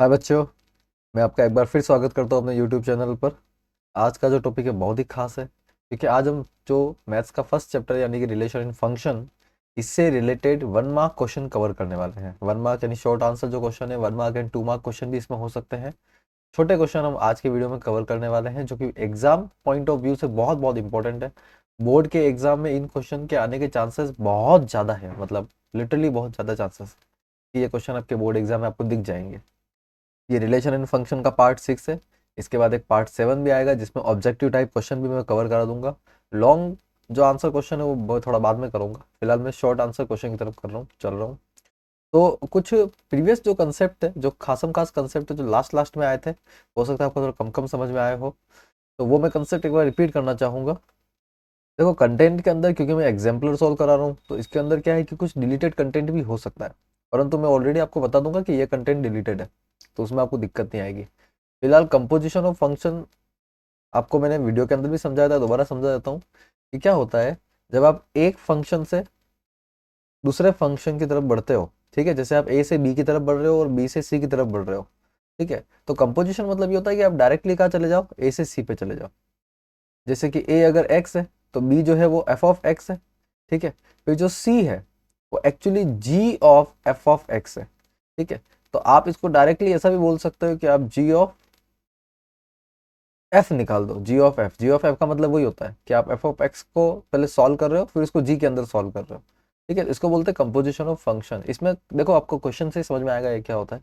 हाय बच्चों, मैं आपका एक बार फिर स्वागत करता हूँ अपने यूट्यूब चैनल पर। आज का जो टॉपिक है बहुत ही खास है, क्योंकि आज हम जो मैथ्स का फर्स्ट चैप्टर यानी कि रिलेशन इन फंक्शन, इससे रिलेटेड 1 मार्क क्वेश्चन कवर करने वाले हैं। 1 मार्क यानी शॉर्ट आंसर जो क्वेश्चन है, 1 मार्क एंड 2 मार्क क्वेश्चन भी इसमें हो सकते हैं। छोटे क्वेश्चन हम आज के वीडियो में कवर करने वाले हैं, जो कि एग्जाम पॉइंट ऑफ व्यू से बहुत बहुत इंपॉर्टेंट है। बोर्ड के एग्जाम में इन क्वेश्चन के आने के चांसेस बहुत ज़्यादा है, मतलब लिटरली बहुत ज़्यादा चांसेस कि ये क्वेश्चन आपके बोर्ड एग्जाम में आपको दिख जाएंगे। ये रिलेशन एंड फंक्शन का पार्ट 6 है। इसके बाद एक पार्ट 7 भी आएगा, जिसमें ऑब्जेक्टिव टाइप क्वेश्चन भी मैं कवर करा दूंगा। लॉन्ग जो आंसर क्वेश्चन है वो थोड़ा बाद में करूंगा, फिलहाल मैं शॉर्ट आंसर क्वेश्चन की तरफ कर रहा हूँ, चल रहा हूँ। तो कुछ प्रीवियस जो कंसेप्ट है, जो खासम खास कंसेप्ट है, जो लास्ट लास्ट में आए थे, हो सकता है आपको थोड़ा कम कम समझ में आए हो, तो वो मैं कंसेप्ट एक बार रिपीट करना चाहूंगा। देखो, कंटेंट के अंदर क्योंकि मैं एग्जाम्पलर सॉल्व करा रहा हूँ, तो इसके अंदर क्या है कि कुछ डिलीटेड कंटेंट भी हो सकता है, परंतु मैं ऑलरेडी आपको बता दूंगा कि ये कंटेंट डिलीटेड है, तो उसमें आपको दिक्कत नहीं आएगी। फिलहाल कंपोजिशन ऑफ फंक्शन आपको मैंने वीडियो के अंदर भी समझाया था, दोबारा समझा देता हूँ कि क्या होता है जब आप एक फंक्शन से दूसरे फंक्शन की तरफ बढ़ते हो। ठीक है, जैसे आप ए से बी की तरफ बढ़ रहे हो और बी से सी की तरफ बढ़ रहे हो। ठीक है, तो कंपोजिशन मतलब ये होता है कि आप डायरेक्टली कहाँ चले जाओ, ए से सी पे चले जाओ। जैसे कि ए अगर एक्स है, तो बी जो है वो एफ ऑफ एक्स है। ठीक है, फिर जो सी है वो actually g of f of x है। ठीक है, तो आप इसको डायरेक्टली ऐसा भी बोल सकते हो कि आप जी ऑफ एफ निकाल दो। G of f, g of f का मतलब वही होता है कि आप एफ ऑफ एक्स को पहले सॉल्व कर रहे हो, फिर इसको जी के अंदर सॉल्व कर रहे हो। ठीक है, इसको बोलते हैं कंपोजिशन ऑफ फंक्शन। इसमें देखो, आपको क्वेश्चन से समझ में आएगा ये क्या होता है,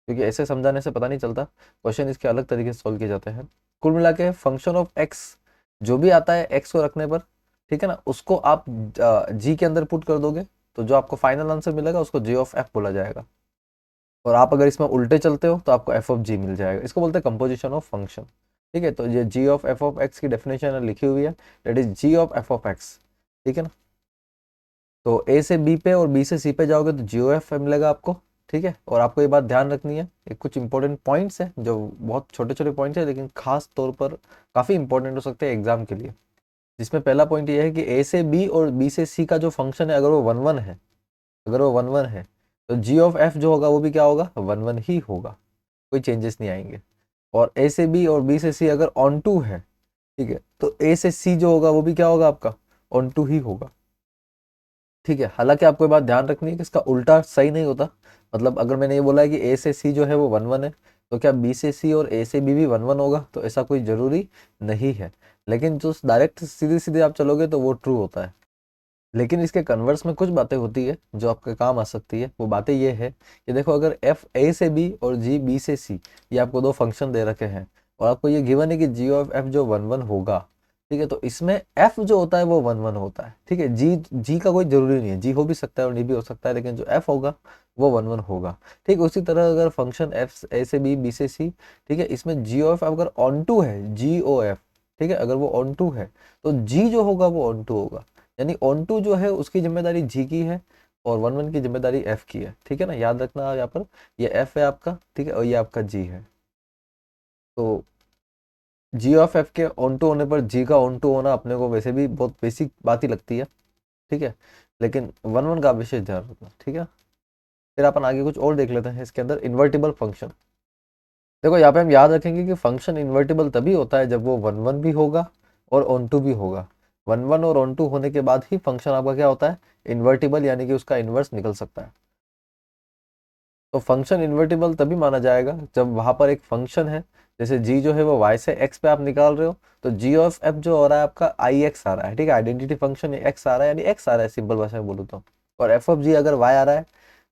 क्योंकि ऐसे समझाने से पता नहीं चलता। क्वेश्चन इसके अलग तरीके से सॉल्व किए जाते हैं। कुल मिला के फंक्शन ऑफ एक्स जो भी आता है एक्स को रखने पर, ठीक है ना, उसको आप जी के अंदर पुट कर दोगे, तो जो आपको फाइनल आंसर मिलेगा उसको जी ऑफ एफ बोला जाएगा। और आप अगर इसमें उल्टे चलते हो तो आपको एफ ऑफ जी मिल जाएगा। इसको बोलते हैं कंपोजिशन ऑफ फंक्शन। ठीक है, तो ये g of f of x की डेफिनेशन लिखी हुई है, that is g of f of x. ठीक है ना, तो ए से बी पे और बी से सी पे जाओगे तो जी ओ एफ मिलेगा आपको। ठीक है, और आपको ये बात ध्यान रखनी है, एक कुछ इंपॉर्टेंट पॉइंट्स हैं जो बहुत छोटे छोटे पॉइंट्स हैं, लेकिन खास तौर पर काफ़ी इंपॉर्टेंट हो सकते हैं एग्जाम के लिए। जिसमें पहला पॉइंट ये है कि ए से बी और बी से सी का जो फंक्शन है, अगर वो वन वन है, अगर वो वन वन है, तो जी ऑफ एफ जो होगा वो भी क्या होगा, वन वन ही होगा, कोई चेंजेस नहीं आएंगे। और ए से बी और बी से सी अगर ऑन टू है, ठीक है, तो ए से सी जो होगा वो भी क्या होगा आपका, ऑन टू ही होगा। ठीक है, हालांकि आपको ये बात ध्यान रखनी है कि इसका उल्टा सही नहीं होता। मतलब अगर मैंने ये बोला है कि ए से सी जो है वो वन वन है, तो क्या बी से सी और ए से बी भी वन वन होगा, तो ऐसा कोई जरूरी नहीं है। लेकिन जो डायरेक्ट सीधे सीधे आप चलोगे तो वो ट्रू होता है। लेकिन इसके कन्वर्स में कुछ बातें होती है जो आपके काम आ सकती है। वो बातें ये है कि देखो, अगर एफ ए से बी और जी बी से सी, ये आपको दो फंक्शन दे रखे हैं, और आपको ये गिवन है कि जी ऑफ एफ जो वन वन होगा। ठीक है, तो इसमें एफ जो होता है वो वन वन होता है। ठीक है, जी जी का कोई जरूरी नहीं है, जी हो भी सकता है और नहीं भी हो सकता है, लेकिन जो एफ होगा वो वन वन होगा। ठीक, उसी तरह अगर फंक्शन एफ ए से बी बी से सी, ठीक है, इसमें जी ऑफ अगर ऑन टू है, जी ओ एफ, ठीक है, अगर वो ऑन टू है, तो जी जो होगा वो ऑन टू होगा। यानी ऑन टू जो है उसकी जिम्मेदारी जी की है, और वन वन की जिम्मेदारी एफ की है। ठीक है ना, याद रखना यहाँ पर, ये एफ है आपका, ठीक है, और ये आपका जी है। तो जी ऑफ एफ के ऑन टू होने पर जी का ऑन टू होना अपने को वैसे भी बहुत बेसिक बात ही लगती है। ठीक है, लेकिन वन वन का विशेष ध्यान रखना। ठीक है, फिर अपन आगे कुछ और देख लेते हैं इसके अंदर, इन्वर्टिबल फंक्शन। देखो, यहाँ पे हम याद रखेंगे कि फंक्शन इन्वर्टिबल तभी होता है जब वो वन वन भी होगा और ऑन टू भी होगा। वन वन और ऑन टू होने के बाद ही फंक्शन आपका क्या होता है, इन्वर्टिबल, यानी कि उसका इन्वर्स निकल सकता है। तो फंक्शन इन्वर्टिबल तभी माना जाएगा जब वहां पर एक फंक्शन है, जैसे जी जो है वो वाई से एक्स पे आप निकाल रहे हो, तो जी ऑफ एफ जो हो रहा है आपका आई एक्स आ रहा है। ठीक है, आइडेंटिटी फंक्शन एक्स आ रहा है, यानी एक्स आ रहा है सिंपल भाषा में बोलूँ तो। और एफ ऑफ जी अगर वाई आ रहा है,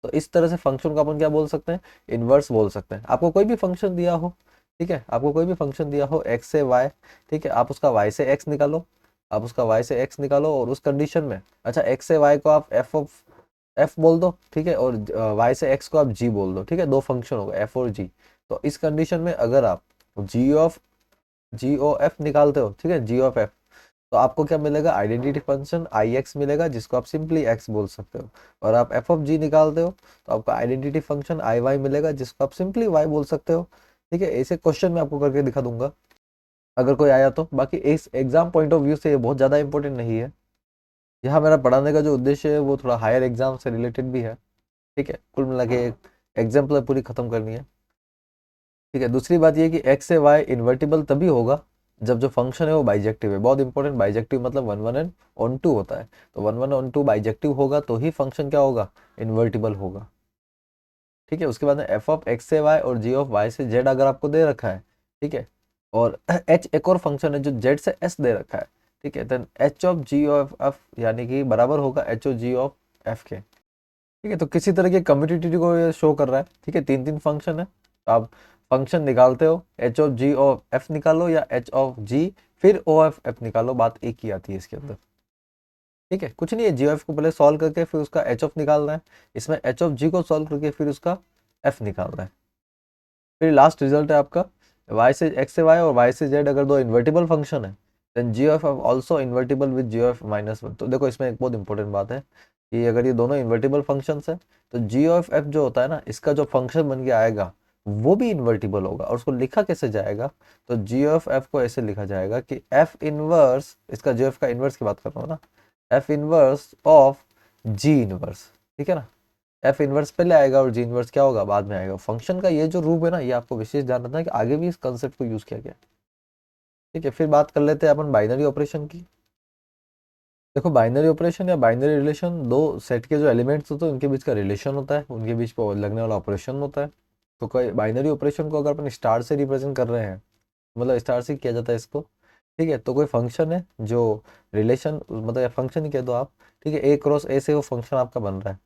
तो इस तरह से फंक्शन को अपन क्या बोल सकते हैं, इन्वर्स बोल सकते हैं। आपको कोई भी फंक्शन दिया हो, ठीक है, आपको कोई भी फंक्शन दिया हो एक्स से वाई, ठीक है, आप उसका वाई से एक्स निकालो, आप उसका वाई से एक्स निकालो, और उस कंडीशन में, अच्छा, एक्स से वाई को आप एफ ऑफ एफ बोल दो, ठीक है, और वाई से एक्स को आप जी बोल दो। ठीक है, दो फंक्शन हो गए एफ और जी। तो इस कंडीशन में अगर आप जी ओ एफ निकालते हो, ठीक है, जी ऑफ एफ, तो आपको क्या मिलेगा, आइडेंटिटी फंक्शन आई एक्स मिलेगा, जिसको आप सिंपली एक्स बोल सकते हो। और आप एफ ऑफ जी निकालते हो तो आपको आइडेंटिटी फंक्शन आई वाई मिलेगा, जिसको आप सिंपली वाई बोल सकते हो। ठीक है, ऐसे क्वेश्चन मैं आपको करके दिखा दूंगा अगर कोई आया तो। बाकी इस एग्जाम पॉइंट ऑफ व्यू से ये बहुत ज़्यादा इंपॉर्टेंट नहीं है। यहाँ मेरा पढ़ाने का जो उद्देश्य है वो थोड़ा हायर एग्जाम से रिलेटेड भी है। ठीक है, कुल मिला के एक एग्जाम्पल पूरी खत्म करनी है। ठीक है। दूसरी बात ये कि एक्स से वाई इन्वर्टिबल तभी होगा जब जो फंक्शन है वो बाइजेक्टिव है। बहुत इंपॉर्टेंट, बाइजेक्टिव मतलब one one and onto होता है। तो one one onto bijective होगा तो ही फंक्शन क्या होगा, इन्वर्टिबल होगा। ठीक है। उसके बाद में एफ ऑफ एक्स से वाई और जी ऑफ वाई से जेड अगर आपको दे रखा है, ठीक है, और एच एक और फंक्शन है जो जेड से एस दे रखा है, ठीक है, then h of g of f यानी कि बराबर होगा h of g of f के। ठीक है। तो किसी तरह के कम्यूटिटी को ये शो कर रहा है। ठीक है। तीन तीन फंक्शन है, तो आप फंक्शन निकालते हो, h of g of f निकालो या एच ऑफ जी फिर ओ एफ एफ निकालो, बात एक ही आती है इसके अंदर। ठीक है। कुछ नहीं है, जी ऑफ को पहले सॉल्व करके फिर उसका एच ऑफ निकालना है, इसमें एच ऑफ जी को सॉल्व करके फिर उसका एफ निकालना है। फिर लास्ट रिजल्ट है आपका y से x से y और y से z अगर दो इन्वर्टिबल फंक्शन है then g of f also invertible with g of minus one. तो देखो इसमें एक बहुत इंपॉर्टेंट बात है कि अगर ये दोनों इन्वर्टिबल फंक्शंस है तो जी ऑफ एफ जो होता है ना, इसका जो फंक्शन बन के आएगा वो भी इन्वर्टिबल होगा। और उसको लिखा कैसे जाएगा, तो जी ऑफ एफ को ऐसे लिखा जाएगा कि एफ इनवर्स, इसका जी ऑफ का इनवर्स की बात कर रहा हूँ ना, F inverse of ji inverse. ठीक है ना, एफ इनवर्स पहले आएगा और जी इनवर्स क्या होगा, बाद में आएगा। फंक्शन का ये जो रूप है ना, ये आपको विशेष ध्यान रखना है कि आगे भी इस कंसेप्ट को यूज किया गया। ठीक है। फिर बात कर लेते हैं अपन बाइनरी ऑपरेशन की। देखो बाइनरी ऑपरेशन या बाइनरी रिलेशन दो सेट के जो एलिमेंट्स होते हैं उनके बीच का रिलेशन होता है, उनके बीच पर लगने वाला ऑपरेशन होता है। तो कोई बाइनरी ऑपरेशन को अगर अपन स्टार से रिप्रेजेंट कर रहे हैं, मतलब स्टार से किया जाता है इसको, ठीक है, तो कोई फंक्शन है जो रिलेशन, मतलब फंक्शन ही कह दो आप, ठीक है, ए क्रॉस ए से वो फंक्शन आपका बन रहा है।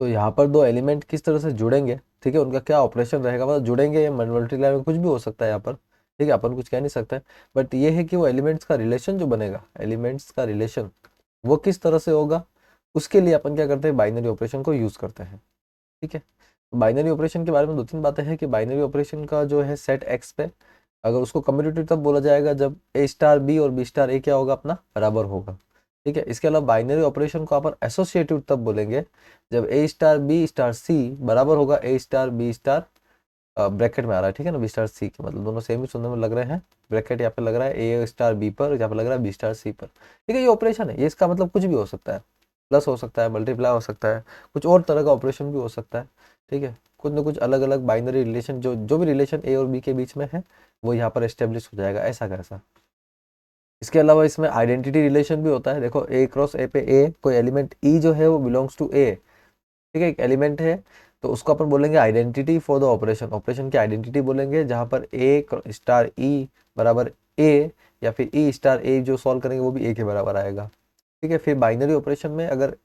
तो यहाँ पर दो एलिमेंट किस तरह से जुड़ेंगे, ठीक है, उनका क्या ऑपरेशन रहेगा, मतलब जुड़ेंगे या मल्टीप्लाई में कुछ भी हो सकता है यहाँ पर, ठीक है, अपन कुछ कह नहीं सकते। बट ये है कि वो एलिमेंट्स का रिलेशन जो बनेगा, एलिमेंट्स का रिलेशन वो किस तरह से होगा, उसके लिए अपन क्या करते हैं, बाइनरी ऑपरेशन को यूज करते हैं। ठीक है। बाइनरी ऑपरेशन के बारे में दो तीन बातें हैं कि बाइनरी ऑपरेशन का जो है सेट एक्स पे अगर उसको कम्यूटेटिव तब बोला जाएगा जब ए स्टार बी और बी स्टार ए क्या होगा, अपना बराबर होगा। ठीक है। इसके अलावा बाइनरी ऑपरेशन को अपन एसोसिएटिव तब बोलेंगे जब ए स्टार बी स्टार सी बराबर होगा ए स्टार बी स्टार, ब्रैकेट में आ रहा है, ठीक है ना, बी स्टार सी के, मतलब दोनों सेम ही सुनने में लग रहे हैं। ब्रैकेट यहाँ पे लग रहा है ए स्टार बी पर, यहाँ पे लग रहा है बी स्टार सी पर। ठीक है। ये ऑपरेशन है, ये इसका मतलब कुछ भी हो सकता है, प्लस हो सकता है, मल्टीप्लाई हो सकता है, कुछ और तरह का ऑपरेशन भी हो सकता है। ठीक है। कुछ ना कुछ अलग अलग बाइनरी रिलेशन जो जो भी रिलेशन ए और बी के बीच में है वो यहाँ पर एस्टेब्लिश हो जाएगा, ऐसा कैसा। इसके अलावा इसमें आइडेंटिटी रिलेशन भी होता है। देखो ए क्रॉस ए पे ए कोई एलिमेंट ई जो है वो बिलोंग्स टू ए, ठीक है, एक एलिमेंट है, तो उसको अपन बोलेंगे identity for the operation, operation की आइडेंटिटी बोलेंगे, जहाँ पर ए स्टार ई बराबर ए या फिर ई स्टार ए जो सॉल्व करेंगे वो भी ए के बराबर आएगा। ठीक है। फिर बाइनरी ऑपरेशन में अगर,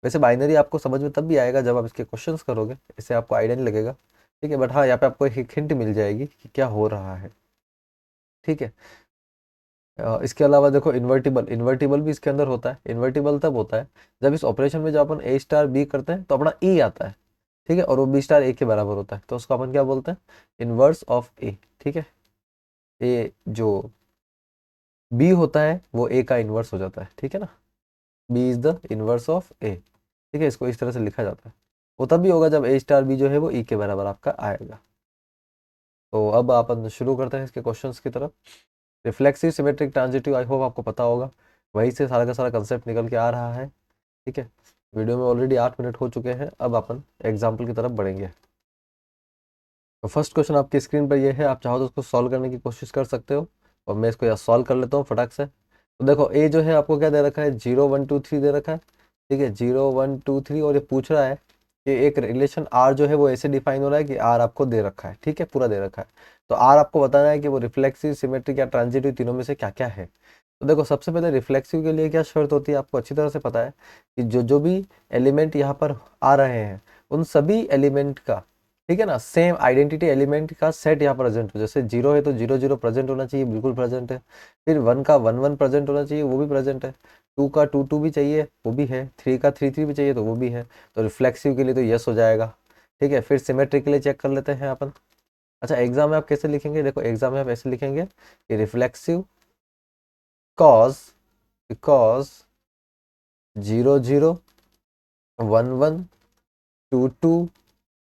वैसे बाइनरी आपको समझ में तब भी आएगा जब आप इसके क्वेश्चंस करोगे, इससे आपको आइडिया नहीं लगेगा। ठीक है। बट हाँ, यहाँ पे आपको एक हिंट मिल जाएगी कि क्या हो रहा है। ठीक है। इसके अलावा देखो इन्वर्टिबल, इन्वर्टिबल भी इसके अंदर होता है। इन्वर्टिबल तब होता है जब इस ऑपरेशन में जब अपन ए स्टार बी करते हैं तो अपना ई आता है, ठीक है, और वो बी स्टार ए के बराबर होता है, तो उसको अपन क्या बोलते हैं, इनवर्स ऑफ ए। ठीक है। ए जो बी होता है वो ए का इनवर्स हो जाता है, ठीक है ना, b is the inverse of a. ठीक है। इसको इस तरह से लिखा जाता है। वो तब भी होगा जब ए स्टार बी जो है वो ई के बराबर आपका आएगा। तो अब अपन शुरू करते हैं इसके क्वेश्चंस की तरफ। Reflexive symmetric transitive, I hope आपको पता होगा, वहीं से सारा का सारा कंसेप्ट निकल के आ रहा है। ठीक है। वीडियो में ऑलरेडी 8 मिनट हो चुके हैं, अब अपन एग्जाम्पल की तरफ बढ़ेंगे। तो फर्स्ट क्वेश्चन आपकी स्क्रीन पर ये है, आप चाहो तो उसको सॉल्व करने की कोशिश कर सकते हो, और मैं इसको यहाँ सॉल्व कर लेता हूँ फटाक से। तो देखो ए जो है आपको क्या दे रखा है, 0 1 2 3 दे रखा है। ठीक है, 0 1 2 3, और ये पूछ रहा है कि एक रिलेशन आर जो है वो ऐसे डिफाइन हो रहा है कि आर आपको दे रखा है, ठीक है, पूरा दे रखा है। तो आर आपको बताना है कि वो रिफ्लेक्सिव, सिमेट्रिक या ट्रांजिटिव तीनों में से क्या क्या है। तो देखो सबसे पहले रिफ्लेक्सिव के लिए क्या शर्त होती है, आपको अच्छी तरह से पता है कि जो जो भी एलिमेंट यहाँ पर आ रहे हैं उन सभी एलिमेंट का, ठीक है ना, सेम आइडेंटिटी एलिमेंट का सेट यहाँ प्रेजेंट हो। जैसे 0 है तो 0 0 प्रेजेंट होना चाहिए, बिल्कुल प्रेजेंट है। फिर 1 का 1 1 प्रेजेंट होना चाहिए, वो भी प्रेजेंट है। 2 का 2 2 भी चाहिए, वो भी है। 3 का 3 3 भी चाहिए, तो वो भी है। तो रिफ्लेक्सिव के लिए तो यस हो जाएगा। ठीक है। फिर सिमेट्रिक के लिए चेक कर लेते हैं अपन। अच्छा, एग्जाम में आप कैसे लिखेंगे, देखो एग्जाम में आप ऐसे लिखेंगे कि reflexive cause, because 0 0 1 1 2 2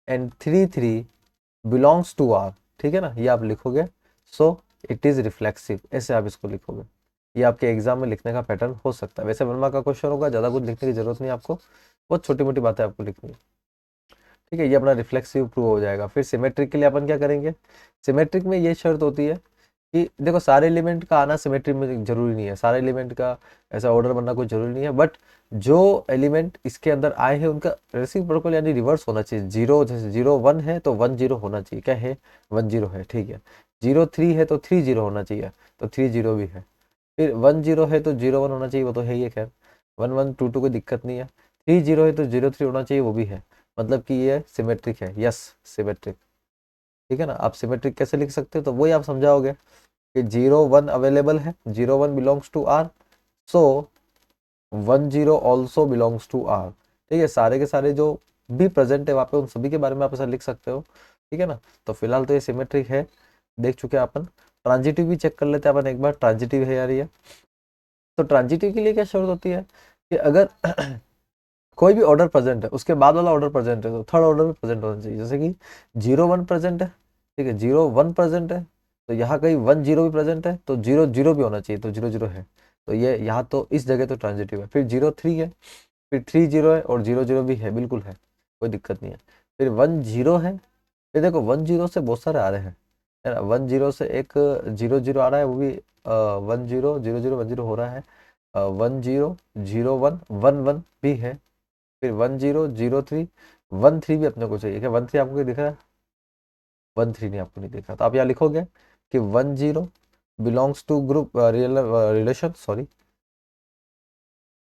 and 3 3 belongs to R. ठीक है ना, ये आप लिखोगे, सो इट इज रिफ्लेक्सिव, ऐसे आप इसको लिखोगे। ये आपके एग्जाम में लिखने का पैटर्न हो सकता है। वैसे 1 मार्क का क्वेश्चन होगा, ज़्यादा कुछ लिखने की जरूरत नहीं आपको, बहुत छोटी मोटी बातें आपको लिखनी है। ठीक है, ये अपना रिफ्लेक्सिव प्रूव हो जाएगा। फिर सिमेट्रिक के लिए अपन क्या करेंगे, सिमेट्रिक में ये शर्त होती है कि देखो सारे एलिमेंट का आना सिमेट्री में जरूरी नहीं है, सारे एलिमेंट का ऐसा ऑर्डर बनना कोई जरूरी नहीं है, बट जो एलिमेंट इसके अंदर आए हैं उनका रेसिप्रोकल यानी रिवर्स होना चाहिए। जीरो, जैसे 0 1 है तो 1 0 होना चाहिए, क्या है 1 0 है, ठीक है। 0 3 है तो 3 0 होना चाहिए, तो 3 0 भी है। फिर 1 0 है तो 0 1 होना चाहिए, वो तो है ही है, खैर 1 1 2 2 कोई दिक्कत नहीं है। 3 0 है तो 0 3 होना चाहिए, वो भी है, मतलब कि ये सिमेट्रिक है, यस सिमेट्रिक। ठीक है ना, आप सिमेट्रिक कैसे लिख सकते हो, तो वही आप समझाओगे कि 0 1 अवेलेबल है, 0 1 belongs to R, so 1 0 also belongs to R. ठीक है, सारे के सारे जो भी प्रेजेंट है वहाँ पे उन सभी के बारे में आप ऐसा लिख सकते हो। ठीक है ना, तो फिलहाल तो ये सिमेट्रिक है, देख चुके हैं अपन। ट्रांजिटिव भी चेक कर लेते हैं अपन एक बार, ट्रांजिटिव है यार ये। तो ट्रांजिटिव के लिए क्या शर्त होती है कि अगर कोई भी ऑर्डर प्रेजेंट है, उसके बाद वाला ऑर्डर प्रेजेंट है, तो थर्ड ऑर्डर भी प्रेजेंट होना चाहिए। जैसे कि 0 1 प्रेजेंट है, ठीक है, 0 1 प्रेजेंट है, तो यहाँ कहीं 1 0 भी प्रेजेंट है, तो 0 0 भी होना चाहिए, तो 0 0 है, तो ये यहाँ तो इस जगह तो ट्रांजिटिव है। फिर 0 3 है, फिर 3 0 है, और 0 0 भी है, बिल्कुल है, कोई दिक्कत नहीं है। फिर 1 0 है, फिर देखो 1 0 से बहुत सारे आ रहे हैं, है ना, 1 0 से एक 0 0 आ रहा है, वो भी 1 0 0 0 1 0 हो रहा है, 1 0 0 1 1 1 भी है। फिर 1 0 0 3 1 3 भी अपने को चाहिए, क्या 1 3 आपको दिख रहा है, 1 3 नहीं आपको नहीं दिखा, तो आप यहाँ लिखोगे कि 1 0 belongs to group relation, sorry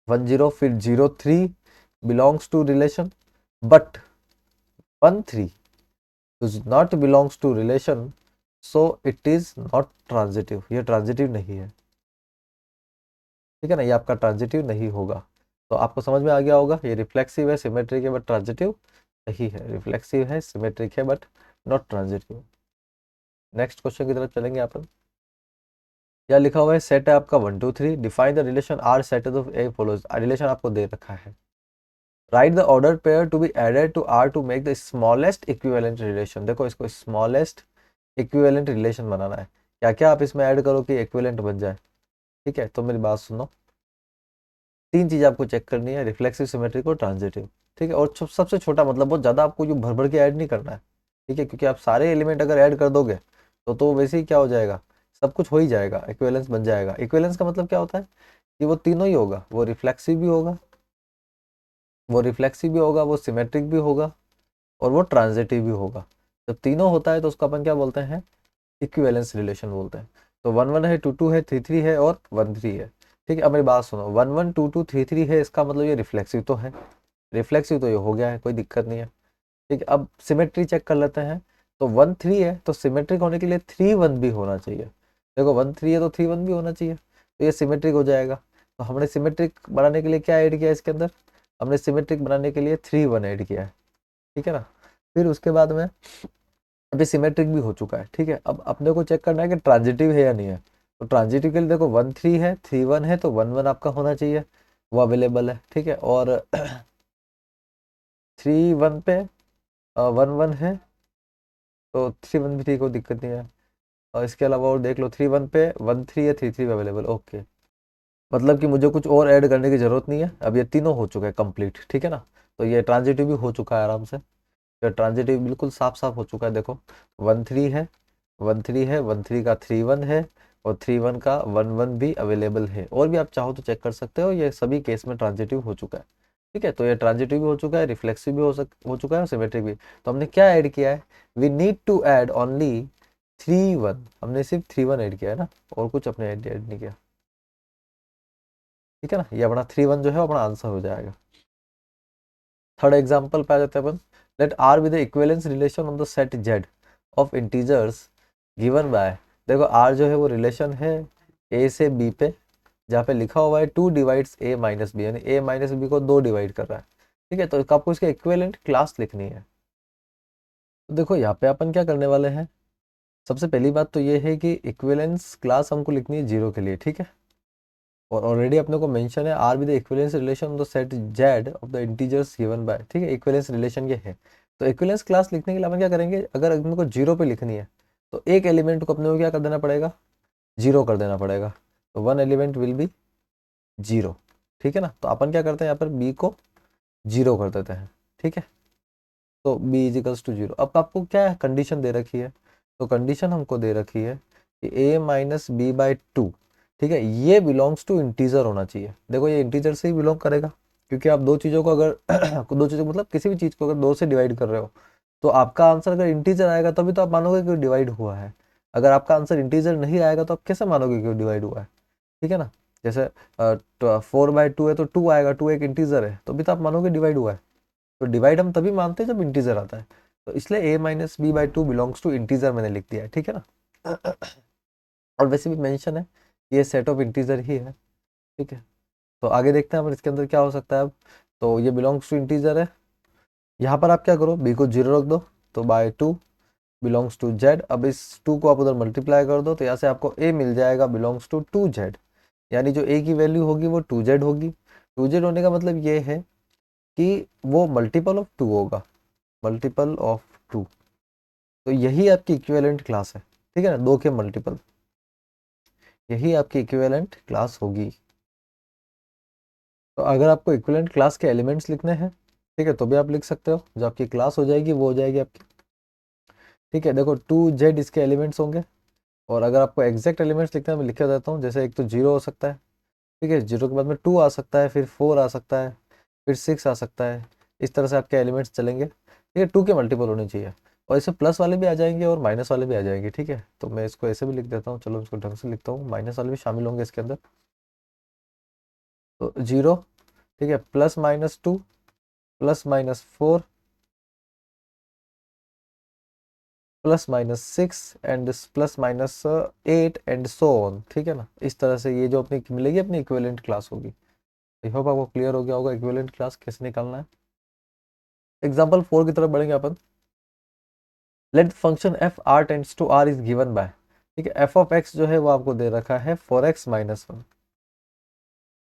1 0, फिर 0 3 belongs to relation, but 1 3 does not belongs to relation, so it is not transitive, ये ट्रांजिटिव नहीं है। ठीक है ना, ये आपका ट्रांजिटिव नहीं होगा। तो आपको समझ में आ गया होगा, ये रिफ्लेक्सिव है, सिमेट्रिक है, बट ट्रांजिटिव नहीं है। रिफ्लेक्सिव है, सिमेट्रिक है, but not transitive. Next question की तरफ चलेंगे अपन। क्या लिखा हुआ है, सेट है आपका 1 2 3, define the relation R set of A follows. Relation आपको दे रखा है, write the order pair to be added to R to make the smallest equivalent relation. देखो इसको स्मॉलेस्ट इक्विवेलेंट रिलेशन बनाना है, क्या क्या आप इसमें ऐड करो कि इक्विवेलेंट बन जाए। ठीक है, तो मेरी बात सुनो, तीन चीज आपको चेक करनी है, रिफ्लेक्सिव, सिमेट्रिक और ट्रांजिटिव। ठीक है, और सबसे छोटा मतलब बहुत ज्यादा आपको जो भर भर के ऐड नहीं करना है। ठीक है, क्योंकि आप सारे एलिमेंट अगर ऐड कर दोगे तो वैसे ही क्या हो जाएगा, सब कुछ हो ही जाएगा, इक्विवेलेंस बन जाएगा। इक्विवेलेंस का मतलब क्या होता है कि वो तीनों ही होगा, वो रिफ्लेक्सिव भी होगा, वो सिमेट्रिक भी होगा, और वो ट्रांजिटिव भी होगा। जब तीनों होता है तो उसको अपन क्या बोलते हैं, इक्विवेलेंस रिलेशन बोलते हैं। तो 1 1 है, 2 2 है, 3 3 है, और 1 3 है। ठीक है, अब मेरी बात सुनो, 1 1 2 2 3 3 है, इसका मतलब ये रिफ्लेक्सिव तो है, रिफ्लेक्सिव तो ये हो गया है, कोई दिक्कत नहीं है। ठीक है, अब सिमेट्री चेक कर लेते हैं। तो 1 3 है, तो सिमेट्रिक होने के लिए 3 1 भी होना चाहिए। देखो 1 3 है तो 3 1 भी होना चाहिए, तो ये सिमेट्रिक हो जाएगा। तो हमने सिमेट्रिक बनाने के लिए क्या ऐड किया इसके अंदर, हमने सिमेट्रिक बनाने के लिए 3 1 ऐड किया है। ठीक है ना, फिर उसके बाद में अभी सिमेट्रिक भी हो चुका है। ठीक है, अब अपने को चेक करना है कि ट्रांजिटिव है या नहीं है। तो ट्रांजिटिव के लिए देखो 1 3 है, 3 1 है, तो 1 1 आपका होना चाहिए, वो अवेलेबल है। ठीक है, और 3 1 पे 1 1 है, तो 3 1 भी ठीक हो, दिक्कत नहीं है। और इसके अलावा और देख लो, 3 1 पे 1 3 है, 3 3 भी अवेलेबल, ओके। मतलब कि मुझे कुछ और ऐड करने की जरूरत नहीं है, अब ये तीनों हो चुके हैं कंप्लीट। ठीक है ना, तो ये ट्रांजिटिव भी हो चुका है आराम से, तो ट्रांजिटिव बिल्कुल साफ साफ हो चुका है। देखो 1 3 है, 1 3 है, 1 3 का 3 1 है, और 3 1 का 1 1 भी अवेलेबल है। और भी आप चाहो तो चेक कर सकते हो, ये सभी केस में ट्रांजिटिव हो चुका है। ठीक है, तो ये ट्रांजिटिव भी हो चुका है, रिफ्लेक्सिव भी हो चुका है, और सिमेट्रिक भी। तो हमने क्या ऐड किया है, we need to add only 3 1, हमने सिर्फ 3 1 ऐड किया है ना, और कुछ अपने ऐड नहीं किया। ठीक है ना, ये अपना 3 1 जो है अपना आंसर हो जाएगा। थर्ड एग्जाम्पल पे आ जाते हैं अपन। Let R with equivalence relation on the set Z of integers given by. देखो आर जो है वो रिलेशन है ए से बी पे, जहाँ पे लिखा हुआ है 2 डिवाइड्स ए माइनस बी, यानी ए माइनस बी को 2 डिवाइड कर रहा है। ठीक है, तो आपको इसका इक्विवेलेंट क्लास लिखनी है। तो देखो यहाँ पे अपन क्या करने वाले हैं, सबसे पहली बात तो ये है कि इक्विवेलेंस क्लास हमको लिखनी है 0 के लिए। ठीक है, और ऑलरेडी अपने को मेंशन है R with equivalence relation of the set Z of the integers given by. ठीक है, इक्विवेलेंस रिलेशन ये है। तो इक्विवेलेंस क्लास लिखने के लिए अपन क्या करेंगे, अगर अपने को 0 पे लिखनी है तो एक एलिमेंट को अपने को क्या कर देना पड़ेगा, 0 कर देना पड़ेगा। तो वन एलिमेंट विल बी 0। ठीक है ना, तो अपन क्या करते हैं यहाँ पर बी को 0 कर देते हैं। ठीक है, तो b इजिकल्स टू 0। अब आपको क्या है, कंडीशन दे रखी है, तो कंडीशन हमको दे रखी है कि a minus b by two, ठीक है, ये बिलोंग्स टू इंटीजर होना चाहिए। देखो ये इंटीजर से ही बिलोंग करेगा, क्योंकि आप दो चीज़ों को अगर दो चीज़ों मतलब किसी भी चीज़ को अगर दो से डिवाइड कर रहे हो, तो आपका आंसर अगर इंटीजर आएगा तभी तो आप मानोगे कि डिवाइड हुआ है। अगर आपका आंसर इंटीजर नहीं आएगा तो आप कैसे मानोगे कि डिवाइड हुआ है, ठीक है ना। जैसे 4/2 है तो 2 आएगा, 2 एक इंटीजर है, तो भी तो आप मानोगे डिवाइड हुआ है। तो डिवाइड हम तभी मानते हैं जब इंटीजर आता है, तो इसलिए a minus b by two belongs to integer मैंने लिख दिया है, ठीक है ना। और वैसे भी मेंशन है ये सेट ऑफ इंटीजर ही है, ठीक है। तो आगे देखते हैं अब इसके अंदर क्या हो सकता है अब। तो ये बिलोंग्स टू इंटीजर है, यहाँ पर आप क्या करो, b को 0 रख दो, तो बाय 2 बिलोंग्स टू z। अब इस 2 को आप उधर मल्टीप्लाई कर दो, तो यहाँ से आपको a मिल जाएगा बिलोंग्स टू 2z, यानी जो a की वैल्यू होगी वो 2z होगी। 2z होने का मतलब ये है कि वो मल्टीपल ऑफ 2 होगा, मल्टीपल ऑफ 2। तो यही आपकी इक्विवेलेंट क्लास है, ठीक है ना, 2 के मल्टीपल, यही आपकी इक्विवेलेंट क्लास होगी। तो अगर आपको इक्विवेलेंट क्लास के एलिमेंट्स लिखने हैं, ठीक है, तो भी आप लिख सकते हो, जो आपकी क्लास हो जाएगी वो हो जाएगी आपकी, ठीक है। देखो 2z इसके एलिमेंट्स होंगे, और अगर आपको एग्जैक्ट एलिमेंट्स लिखना है मैं लिख देता हूँ, जैसे एक तो 0 हो सकता है, ठीक है, 0 के बाद में 2 आ सकता है, फिर 4 आ सकता है, फिर 6 आ सकता है। इस तरह से आपके एलिमेंट्स चलेंगे, ठीक है, 2 के मल्टीपल होने चाहिए। और इससे प्लस वाले भी आ जाएंगे और माइनस वाले भी आ जाएंगे, ठीक है। तो मैं इसको ऐसे भी लिख देता हूँ, चलो इसको ढंग से लिखता हूँ, माइनस वाले भी शामिल होंगे इसके अंदर। तो 0, ठीक है, +-2, +-4, +-6 एंड +-8 एंड सो ऑन, ठीक है ना। इस तरह से ये जो अपनी मिलेगी अपनी इक्विवेलेंट क्लास होगी। आई होप आपको क्लियर हो गया होगा इक्विवेलेंट क्लास कैसे निकालना है। एग्जाम्पल 4 की तरफ बढ़ेंगे अपन। Let function f R tends to R is given by, ठीक है, एफ ऑफ एक्स जो है वो आपको दे रखा है 4x-1,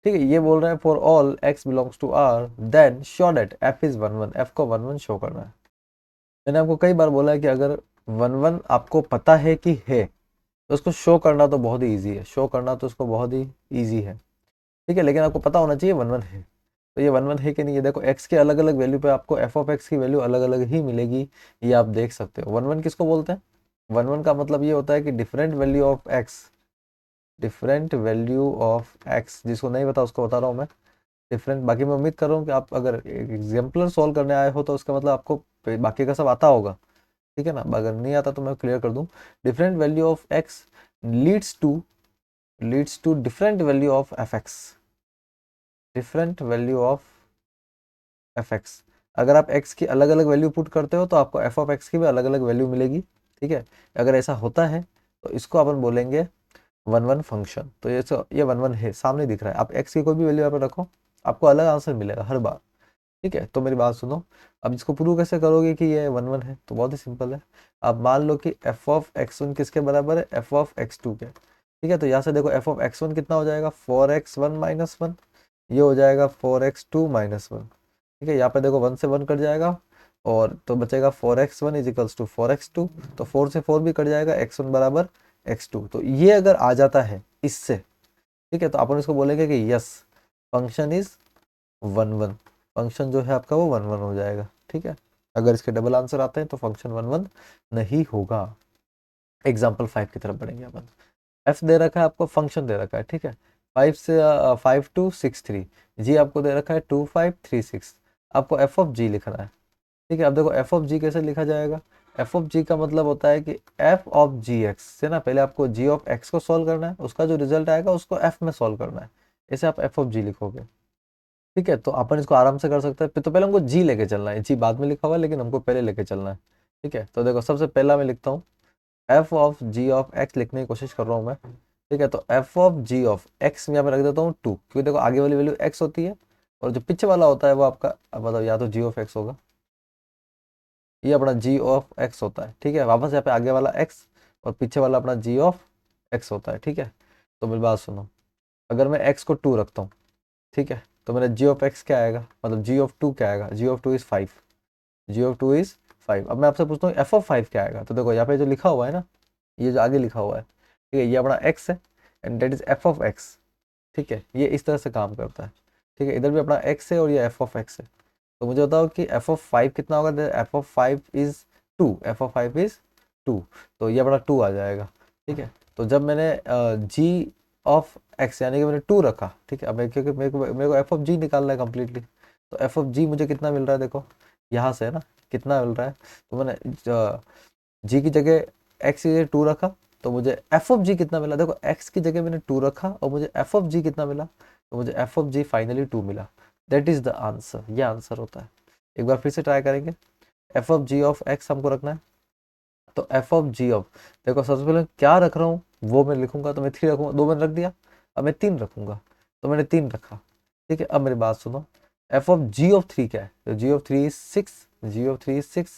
ठीक है। ये बोल रहे हैं for all x belongs to r then show that f is 1 1, f को 1 1 शो करना है। मैंने आपको कई बार बोला है कि अगर 1 1 आपको पता है कि है, तो उसको शो करना तो बहुत ही ईजी है, शो करना तो उसको बहुत ही ईजी है, ठीक है, लेकिन आपको पता होना चाहिए 1 1 है। तो ये 1 1 है कि नहीं, ये देखो x के अलग अलग वैल्यू पे आपको f ऑफ x की वैल्यू अलग अलग ही मिलेगी, ये आप देख सकते हो। 1 1 किसको बोलते हैं, 1 1 का मतलब ये होता है कि different value of x, different value of x, जिसको नहीं पता उसको बता रहा हूँ मैं, डिफरेंट। बाकी मैं उम्मीद कर रहा हूँ कि आप अगर एग्जाम्पलर सॉल्व करने आए हो तो उसका मतलब आपको बाकी का सब आता होगा, ठीक है ना। अगर नहीं आता तो मैं क्लियर कर दूं। Different value of x leads to different value of fx, different value of fx। अगर आप x की अलग अलग वैल्यू पुट करते हो तो आपको f ऑफ x की भी अलग अलग वैल्यू मिलेगी, ठीक है। अगर ऐसा होता है तो इसको अपन बोलेंगे 1 1 फंक्शन। तो ये 1 1 है, सामने दिख रहा है, आप x की कोई भी वैल्यू यहाँ पर रखो, आपको अलग आंसर मिलेगा हर बार, ठीक है। तो मेरी बात सुनो, अब इसको प्रूव कैसे करोगे कि ये 1 1 है, तो बहुत ही सिंपल है। आप मान लो कि f ऑफ x1 किसके बराबर है, f ऑफ x2 के, ठीक है। तो यहाँ से देखो f ऑफ x1 कितना हो जाएगा, 4x1-1, ये हो जाएगा 4x2-1, ठीक है। यहाँ पे देखो 1 से 1 कट जाएगा, और तो बचेगा 4x1 इजिकल्स टू 4x2, तो 4 से 4 भी कट जाएगा, x1 बराबर x2। तो ये अगर आ जाता है इससे, ठीक है, तो अपन इसको बोलेंगे कि यस फंक्शन इज 1 1, फंक्शन जो है आपका वो 1 1 हो जाएगा, ठीक है। अगर इसके डबल आंसर आते हैं तो फंक्शन 1 1 नहीं होगा। एग्जाम्पल 5 की तरफ बढ़ेंगे अपन। एफ दे रखा है आपको, फंक्शन दे रखा है, ठीक है, 5 2 6 3, जी आपको दे रखा है 2 5 3 6, आपको एफ ऑफ जी लिखना है, ठीक है। अब देखो एफ ऑफ जी कैसे लिखा जाएगा, एफ ऑफ जी का मतलब होता है कि एफ ऑफ जी एक्स से ना पहले आपको जी ऑफ एक्स को सॉल्व करना है, उसका जो रिजल्ट आएगा उसको एफ में सॉल्व करना है, ऐसे आप एफ ऑफ जी लिखोगे, ठीक है। तो अपन इसको आराम से कर सकते हैं, तो पहले हमको जी लेके चलना है, जी बाद में लिखा हुआ है लेकिन हमको पहले लेके चलना है, ठीक है। तो देखो सबसे पहला मैं लिखता हूँ f of g of x, लिखने की कोशिश कर रहा हूँ मैं, ठीक है। तो f of g of x में यहाँ पे रख देता हूँ 2, क्योंकि देखो आगे वाली वैल्यू एक्स होती है, और जो पीछे वाला होता है वो आपका मतलब या तो जी ऑफ एक्स होगा, ये अपना जी ऑफ एक्स होता है, ठीक है। वापस यहाँ पे आगे वाला एक्स और पीछे वाला अपना जी ऑफ एक्स होता है, ठीक है। तो मेरी बात सुनो, अगर मैं एक्स को 2 रखता हूँ, ठीक है, तो मेरा जी ऑफ एक्स क्या आएगा, मतलब जी ऑफ 2 क्या आएगा, g of 2 is 5, g of 2 is 5। अब मैं आपसे पूछता हूँ एफ ऑफ 5 क्या आएगा, तो देखो यहाँ पे जो लिखा हुआ है ना, ये जो आगे लिखा हुआ है, ठीक है, ये अपना एक्स है and that is f of x, ठीक है। ये इस तरह से काम करता है, ठीक है, इधर भी अपना एक्स है और ये एफ ऑफ एक्स है। तो मुझे बताओ कि एफ ऑफ 5 कितना होगा, F of 5 is 2, F of 5 is 2, तो ये बड़ा 2 आ जाएगा। ठीक है, तो जब मैंने जी ऑफ एक्स यानी कि मैंने 2 रखा, ठीक है, अब क्योंकि मेरे को एफ ऑफ जी निकालना है कम्प्लीटली, तो एफ ऑफ जी मुझे कितना मिल रहा है, देखो यहाँ से है ना, कितना मिल रहा है, तो मैंने जी की जगह एक्स की जगह 2 रखा, तो मुझे एफ ऑफ जी कितना मिला, देखो एक्स की जगह मैंने 2 रखा और मुझे एफ ऑफ जी कितना मिला, तो मुझे एफ ऑफ जी फाइनली 2 मिला। दैट इज द आंसर, ये आंसर होता है। एक बार फिर से ट्राई करेंगे, f of g of x हमको रखना है, तो एफ ऑफ जी ऑफ, देखो सबसे पहले क्या रख रहा हूँ वो मैं लिखूंगा, तो मैं 3 रखूंगा, 2 मैंने रख दिया, अब मैं 3 रखूंगा, तो मैंने 3 रखा। ठीक है, अब मेरी बात सुनो, एफ ऑफ जी ऑफ 3 क्या है, तो g of 3 is 6, g of 3 is 6,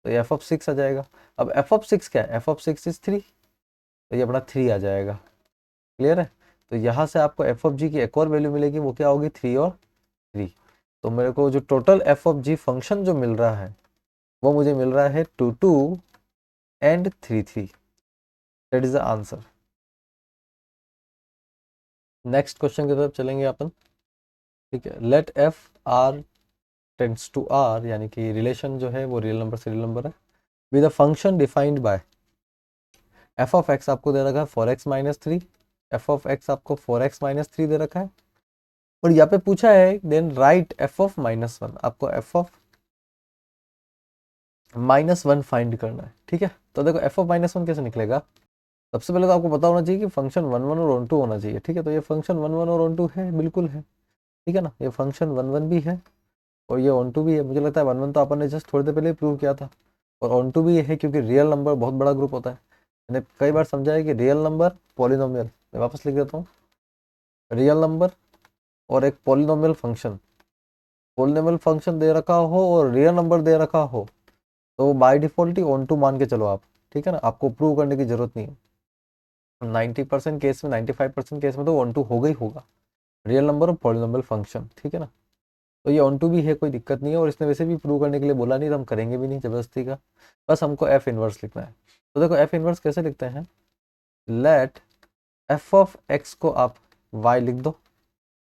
तो ये एफ ऑफ 6 आ जाएगा। अब एफ ऑफ 6 क्या है, एफ ऑफ 6 इज 3, तो ये अपना 3 आ जाएगा। क्लियर है, तो यहाँ से आपको एफ ऑफ जी की एक और वैल्यू मिलेगी, वो क्या होगी, 3 और 3। तो मेरे को जो total f of g function जो मिल रहा है वो मुझे मिल रहा है 2 2 and 3 3। That is the answer. Next question की तरफ चलेंगे अपन। ठीक है, let f R tends to R, यानी कि रिलेशन जो है वो रियल नंबर से रियल नंबर है, with a function defined by f of x आपको दे रखा है 4x minus 3, F of x आपको 4x माइनस 3 दे रखा है, और यहाँ पे पूछा है then write f of minus 1, आपको एफ ऑफ माइनस 1 फाइंड करना है। ठीक है, तो देखो एफ ऑफ माइनस 1 कैसे निकलेगा, सबसे पहले तो आपको पता होना चाहिए कि फंक्शन 1 1 और 1 2 होना चाहिए। ठीक है, तो ये फंक्शन 1 1 और 1 2 है, बिल्कुल है। ठीक है ना, ये फंक्शन 1 1 भी है और ये 1 2 भी है। मुझे लगता है 1 1 तो अपन ने जस्ट थोड़ी देर पहले प्रूव किया था, और 1 2 भी है क्योंकि रियल नंबर बहुत बड़ा ग्रुप होता है। मैंने कई बार समझा है कि रियल नंबर पॉलिनोमियल, मैं वापस लिख देता हूँ, रियल नंबर और एक पॉलिनोमियल फंक्शन, पॉलिनोमियल फंक्शन दे रखा हो और रियल नंबर दे रखा हो तो बाय डिफॉल्ट ही 1 2 मान के चलो आप। ठीक है ना, आपको प्रूव करने की जरूरत नहीं है। 90% केस में, 95% केस में तो 1 2 होगा ही होगा, रियल नंबर और पॉलिनोमियल फंक्शन। ठीक है ना, तो ये 1 2 भी है, कोई दिक्कत नहीं है, और इसने वैसे भी प्रूव करने के लिए बोला नहीं, तो हम करेंगे भी नहीं जबरदस्ती का, बस हमको एफ इनवर्स लिखना है। तो देखो एफ इनवर्स कैसे लिखते हैं, लेट एफ ऑफ एक्स को आप वाई लिख दो,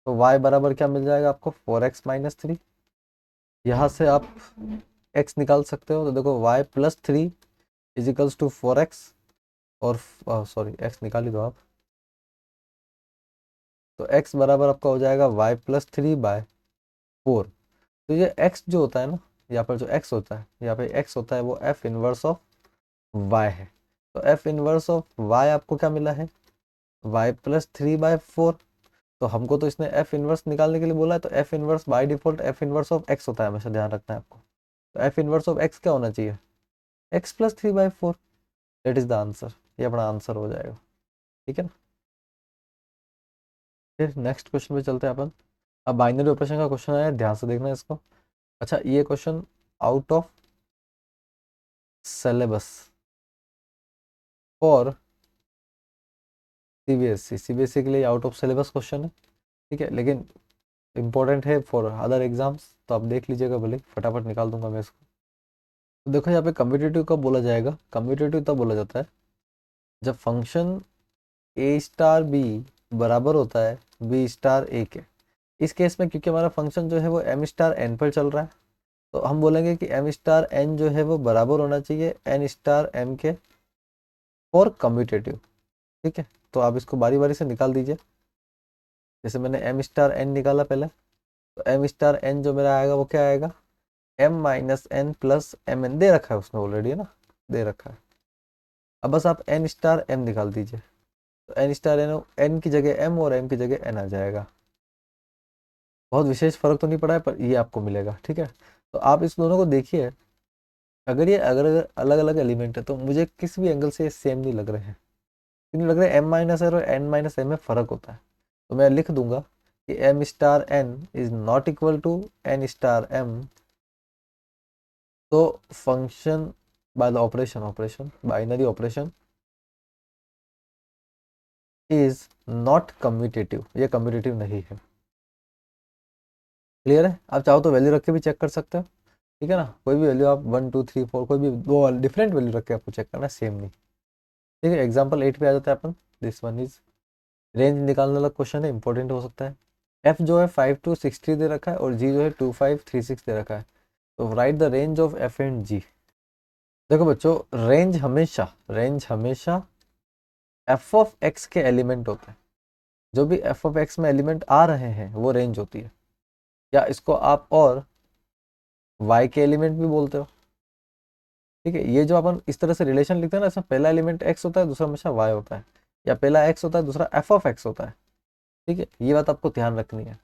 तो वाई बराबर क्या मिल जाएगा आपको 4x माइनस 3, यहाँ से आप x निकाल सकते हो, तो देखो y plus 3 is equals to 4x, और सॉरी x निकाल ही दो आप, तो x बराबर आपका हो जाएगा y प्लस 3 बाय 4। तो ये x जो होता है ना, यहाँ पर जो x होता है, यहाँ पे x होता है वो f इनवर्स ऑफ y है, तो f इनवर्स ऑफ y आपको क्या मिला है, y प्लस 3 बाय 4। तो हमको तो इसने f इनवर्स निकालने के लिए बोला है, तो f inverse by default f inverse of x होता है, हमेशा ध्यान रखना है आपको। तो f इनवर्स ऑफ x क्या होना चाहिए, x plus 3 by 4, that is the answer, ये अपना आंसर हो जाएगा। ठीक है ना, फिर नेक्स्ट क्वेश्चन पे चलते हैं अपन। अब बाइनरी ऑपरेशन का क्वेश्चन आया, ध्यान से देखना इसको। अच्छा, ये question out of syllabus for CBSE, CBSE के लिए आउट ऑफ सिलेबस क्वेश्चन है। ठीक है, लेकिन इंपॉर्टेंट है फॉर अदर एग्जाम्स, तो आप देख लीजिएगा, भले फटाफट निकाल दूंगा मैं इसको। तो देखो यहाँ पे कम्पिटेटिव कब बोला जाएगा, कम्पिटेटिव तब बोला जाता है जब फंक्शन ए स्टार बी बराबर होता है बी स्टार ए के। इस केस में क्योंकि हमारा फंक्शन जो है वो एम स्टार एन पर चल रहा है, तो हम बोलेंगे कि एम स्टार एन जो है वो बराबर होना चाहिए एन स्टार एम के फॉर कम्यूटेटिव। ठीक है, तो आप इसको बारी बारी से निकाल दीजिए। जैसे मैंने एम स्टार एन निकाला पहले, तो एम स्टार एन जो मेरा आएगा वो क्या आएगा, m minus n plus m n, दे रखा है उसने ऑलरेडी, है ना, दे रखा है। अब बस आप एन स्टार एम निकाल दीजिए, तो एन स्टार एन, एन की जगह एम और एम की जगह एन आ जाएगा। बहुत विशेष फर्क तो नहीं पड़ा है, पर ये आपको मिलेगा। ठीक है, तो आप इस दोनों को देखिए, अगर ये अगर अलग अलग एलिमेंट है तो मुझे किस भी एंगल से सेम नहीं लग रहे हैं, क्योंकि लग रहा है एम माइनस एन और एन माइनस एम में फ़र्क होता है। तो मैं लिख दूंगा कि m star n is not equal to n star m, तो function by the operation, operation binary operation is not commutative, ये कम्यूटेटिव नहीं है। क्लियर है, आप चाहो तो वैल्यू रख के भी चेक कर सकते हो। ठीक है ना, कोई भी वैल्यू आप 1 2 3 4 कोई भी दो डिफरेंट वैल्यू रख के आपको चेक करना है, सेम नहीं। ठीक है, एग्जाम्पल 8 पे आ जाता है अपन। दिस वन इज रेंज निकालने वाला क्वेश्चन है, इंपॉर्टेंट हो सकता है। एफ जो है 5 to 60 दे रखा है और जी जो है 2536 दे रखा है। तो write the range of f and g. देखो बच्चों, रेंज हमेशा एफ ऑफ एक्स के एलिमेंट होते हैं। जो भी एफ ऑफ एक्स में एलिमेंट आ रहे हैं वो रेंज होती है, या इसको आप और वाई के एलिमेंट भी बोलते हो। ठीक है, ये जो अपन इस तरह से रिलेशन लिखते हैं ना, इसमें पहला एलिमेंट एक्स होता है, दूसरा हमेशा वाई होता है, या पहला एक्स होता है, दूसरा एफ ऑफ एक्स होता है। ठीक है, ये बात आपको ध्यान रखनी है।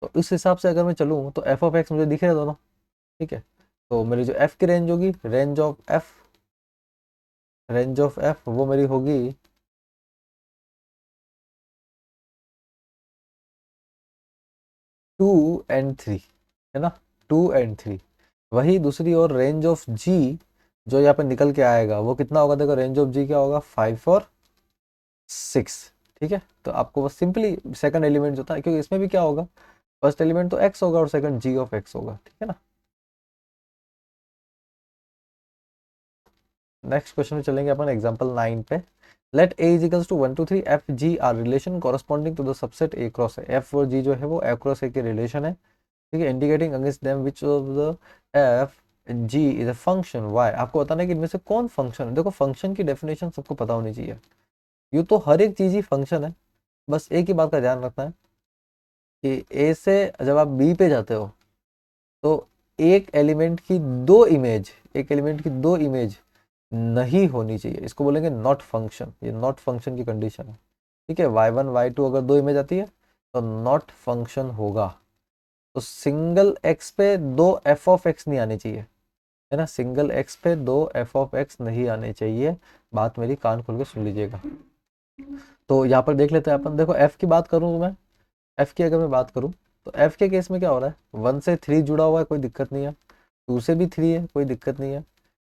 तो इस हिसाब से अगर मैं चलूँ तो एफ ऑफ एक्स मुझे दिख रहे दोनों। ठीक है, तो मेरी जो एफ की रेंज होगी, रेंज ऑफ एफ वो मेरी होगी 2 and 3, है ना, 2 and 3। वही दूसरी ओर रेंज ऑफ जी जो यहाँ पे निकल के आएगा वो कितना होगा, देखो रेंज ऑफ जी क्या होगा, 5 और 6। ठीक है, तो आपको बस सिंपली सेकंड एलिमेंट जो था, क्योंकि इसमें भी क्या होगा, फर्स्ट एलिमेंट तो एक्स होगा और सेकंड जी ऑफ एक्स होगा। ठीक है ना। नेक्स्ट क्वेश्चन में चलेंगे अपन एग्जांपल 9 पे। Let A is equals to 1 2 3 f g are relation corresponding to the subset A cross है। एफ और जी जो है वो ए क्रॉस ए के रिलेशन है। ठीक है, indicating against them which of the f g is a function why. आपको बताना है कि इनमें से कौन फंक्शन है। देखो, फंक्शन की डेफिनेशन सबको पता होनी चाहिए। यूँ तो हर एक चीज ही फंक्शन है, बस एक ही बात का ध्यान रखना है कि ए से जब आप बी पे जाते हो तो एक एलिमेंट की दो इमेज नहीं होनी चाहिए, इसको बोलेंगे नॉट फंक्शन। ये नॉट फंक्शन की कंडीशन है। ठीक है, y1 y2 अगर दो इमेज आती है तो नॉट फंक्शन होगा। तो सिंगल एक्स पे दो एफ ऑफ एक्स नहीं आने चाहिए, है ना, सिंगल एक्स पे दो एफ ऑफ एक्स नहीं आने चाहिए। बात मेरी कान खोल के सुन लीजिएगा। तो यहाँ पर देख लेते हैं अपन। देखो, एफ की बात करूँ तो मैं, एफ की अगर मैं बात करूँ तो एफ के केस में क्या हो रहा है, 1 से 3 जुड़ा हुआ है, कोई दिक्कत नहीं है। 2 से भी 3 है, कोई दिक्कत नहीं है।